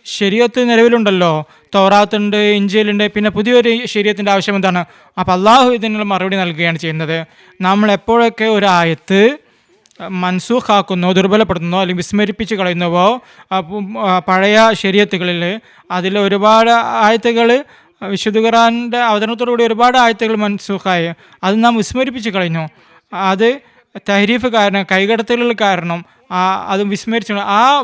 ശരീഅത്ത് നിലവിലുണ്ടല്ലോ, തൗറാത്തുണ്ട്, ഇഞ്ചീലുണ്ട്, പിന്നെ പുതിയൊരു ശരീഅത്തിൻ്റെ ആവശ്യം എന്താണ്? അപ്പോൾ അള്ളാഹു ഇതിനുള്ള മറുപടി നൽകുകയാണ് ചെയ്യുന്നത്. നമ്മൾ എപ്പോഴൊക്കെ ഒരു ആയത്ത് മൻസൂഖാക്കുന്നോ ദുർബലപ്പെടുത്തുന്നോ അല്ലെങ്കിൽ വിസ്മരിപ്പിച്ച് കളയുന്നുവോ, പഴയ ശരീഅത്തുകളിൽ അതിൽ ഒരുപാട് ആയത്തുകൾ വിശുദ്ധ ഖുർആനിൻ്റെ അവതരണത്തോടുകൂടി ഒരുപാട് ആയത്തുകൾ മൻസൂഖായി, അത് നാം വിസ്മരിപ്പിച്ച് കളഞ്ഞു. അത് തഹരീഫ് കാരണം, കൈകടത്തലുകൾ കാരണം അത്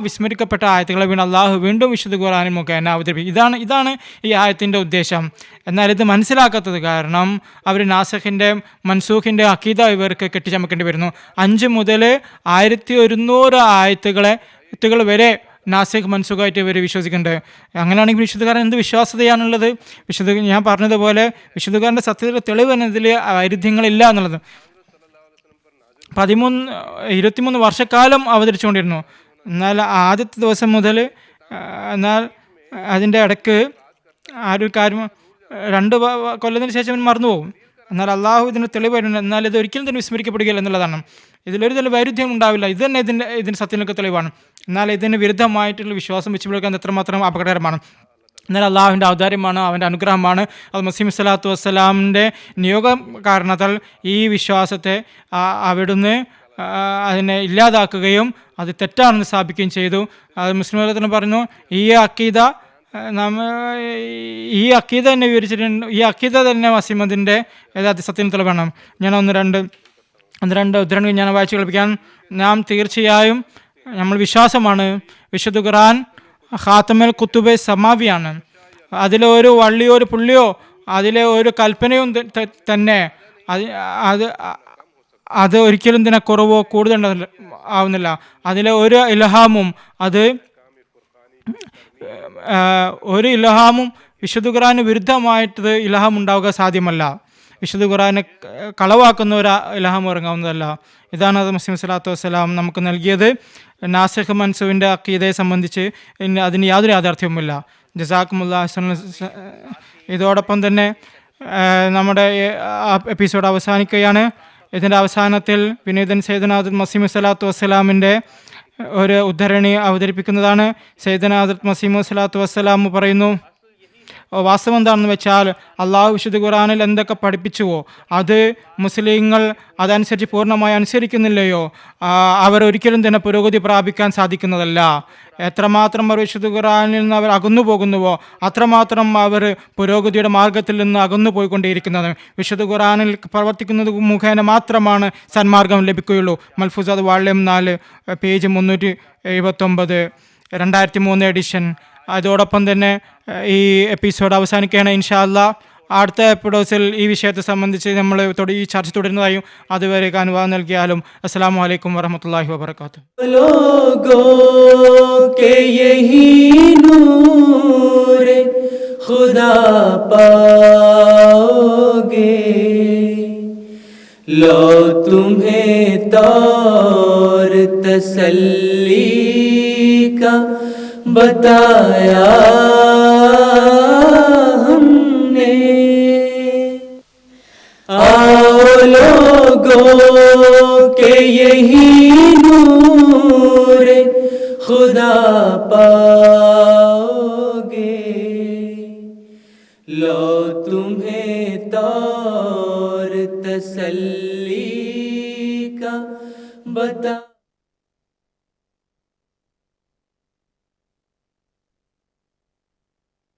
വിസ്മരിക്കപ്പെട്ട ആയത്തുകളെ അള്ളാഹു വീണ്ടും വിശുദ്ധ ഖുർആനിൽ മുഖേന അവതരിപ്പിക്കും. ഇതാണ് ഈ ആയത്തിൻ്റെ ഉദ്ദേശം. എന്നാൽ ഇത് മനസ്സിലാക്കാത്തത് കാരണം അവർ നാസിഖിൻ്റെ മൻസൂഖിൻ്റെ അഖീദ ഇവർക്ക് കെട്ടിച്ചമക്കേണ്ടി വരുന്നു. 5 മുതൽ 1100 ആയത്തുകൾ വരെ നാസിഖ് മൻസൂഖായിട്ട് ഇവർ വിശ്വസിക്കുന്നുണ്ട്. അങ്ങനെയാണെങ്കിൽ വിശുദ്ധകാരൻ എന്ത് വിശ്വാസതയാണുള്ളത്? ഞാൻ പറഞ്ഞതുപോലെ വിശുദ്ധകാരൻ്റെ സത്യത്തിൻ്റെ തെളിവ് എന്നതിൽ വൈരുദ്ധ്യങ്ങളില്ല എന്നുള്ളത്. 23 വർഷക്കാലം അവതരിച്ചുകൊണ്ടിരുന്നു. എന്നാൽ ആദ്യത്തെ ദിവസം മുതൽ, എന്നാൽ അതിൻ്റെ ഇടയ്ക്ക് ഒരു കാര്യം 2 കൊല്ലത്തിന് ശേഷം മറന്നുപോകും. എന്നാൽ അള്ളാഹു ഇതിന് തെളിവായിട്ടുണ്ട്. എന്നാൽ ഇത് ഒരിക്കലും തന്നെ വിസ്മരിക്കപ്പെടുകയില്ല എന്നുള്ളതാണ്. ഇതിലൊരു തന്നെ വൈരുദ്ധ്യം ഉണ്ടാവില്ല. ഇത് തന്നെ ഇതിൻ്റെ സത്യങ്ങൾക്ക് തെളിവാണ്. എന്നാൽ ഇതിന് വിരുദ്ധമായിട്ടുള്ള വിശ്വാസം വെച്ച് പുലർത്താൻ എത്രമാത്രം അപകടകരമാണ്. എന്നാൽ അള്ളാഹുവിൻ്റെ ഔദാര്യമാണ്, അവൻ്റെ അനുഗ്രഹമാണ്. അത് മസീഹ് സ്വല്ലല്ലാഹു വസ്സലാമിൻ്റെ നിയോഗം കാരണത്താൽ ഈ വിശ്വാസത്തെ അവിടുന്ന് അതിനെ ഇല്ലാതാക്കുകയും അത് തെറ്റാണെന്ന് സ്ഥാപിക്കുകയും ചെയ്തു. അത് മുസ്ലിം ലോകത്തിന് പറഞ്ഞു, ഈ അക്കീദ തന്നെ വിവരിച്ചിട്ടുണ്ട്. ഈ അക്കീദ തന്നെ മസീമദിൻ്റെ യഥാർത്ഥ സത്യം തെളിവാണ്. ഞാൻ ഒന്ന് രണ്ട് ഉദ്ധരണികൾ ഞാൻ വായിച്ചു കേൾപ്പിക്കാൻ. നാം തീർച്ചയായും നമ്മൾ വിശ്വാസമാണ് വിശുദ്ധ ഖുർആൻ ഖാത്തമുൽ കുത്തുബെ സമാവിയാണ്. അതിലെ ഒരു വള്ളിയോ ഒരു പുള്ളിയോ അതിലെ ഒരു കൽപ്പനയും തന്നെ അത് ഒരിക്കലും തന്നെ കുറവോ കൂടുതൽ ആവുന്നില്ല. അതിലെ ഒരു ഇൽഹാമും ഒരു ഇൽഹാമും വിശുദ്ധ ഖുർആന് വിരുദ്ധമായിട്ട് ഇൽഹാം ഉണ്ടാവുക സാധ്യമല്ല. വിശുദ്ധ ഖുർആനെ കളവാക്കുന്ന ഒരു ഇൽഹാം ഇറങ്ങാവുന്നതല്ല. ഇതാണ് അത് മസീഹ് സ്വല്ലല്ലാഹു വസ്സലാം നമുക്ക് നൽകിയത്. നാസിഖ് മൻസൂഖിൻ്റെ അഖീദയെ സംബന്ധിച്ച് അതിന് യാതൊരു യാഥാർത്ഥ്യവുമില്ല. ജസാക്കുമുല്ലാഹ്. ഇതോടൊപ്പം തന്നെ നമ്മുടെ എപ്പിസോഡ് അവസാനിക്കുകയാണ്. ഇതിൻ്റെ അവസാനത്തിൽ വിനീതൻ സയ്യിദുനാ ഹദ്റത്ത് മസീഹ് സ്വല്ലല്ലാഹു വസ്സലാമിൻ്റെ ഒരു ഉദ്ധരണി അവതരിപ്പിക്കുന്നതാണ്. സയ്യിദുനാ ഹദ്റത്ത് മസീഹ് സ്വല്ലല്ലാഹു വസ്സലാം പറയുന്നു, വാസ്തവം എന്താണെന്ന് വെച്ചാൽ അള്ളാഹു വിശുദ്ധ ഖുർആനിൽ എന്തൊക്കെ പഠിപ്പിച്ചുവോ അത് മുസ്ലിങ്ങൾ അതനുസരിച്ച് പൂർണ്ണമായി അനുസരിക്കുന്നില്ലയോ അവർ ഒരിക്കലും തന്നെ പുരോഗതി പ്രാപിക്കാൻ സാധിക്കുന്നതല്ല എത്രമാത്രം അവർ വിശുദ്ധ ഖുർആനിൽ നിന്ന് അവർ അകന്നു പോകുന്നുവോ അത്രമാത്രം അവർ പുരോഗതിയുടെ മാർഗത്തിൽ നിന്ന് അകന്നു പോയിക്കൊണ്ടേയിരിക്കുന്നത്. വിശുദ്ധ ഖുർആനിൽ പ്രവർത്തിക്കുന്നത് മുഖേന മാത്രമാണ് സന്മാർഗം ലഭിക്കുകയുള്ളൂ. മൽഫൂസാദ് വാള്യം 4 പേജ് 379 2003 എഡിഷൻ. അതോടൊപ്പം തന്നെ ഈ എപ്പിസോഡ് അവസാനിക്കുകയാണ്. ഇൻഷാ അല്ലാഹ് അടുത്ത എപ്പിസോഡിൽ ഈ വിഷയത്തെ സംബന്ധിച്ച് നമ്മൾ ഈ ചർച്ച തുടരുന്നതായും അതുവരെ അനുവാദം നൽകിയാലും. അസ്സലാമു അലൈക്കും വറഹ്മത്തുള്ളാഹി വബറകാതുഹു. लोगों के यही नूर खुदा पाओगे, लो तुम्हें तौर तसल्ली का बताया हमने। आओ लोगों के यही नूर खुदा पाओगे, लो तुम्हें तौर तसल्ली का बता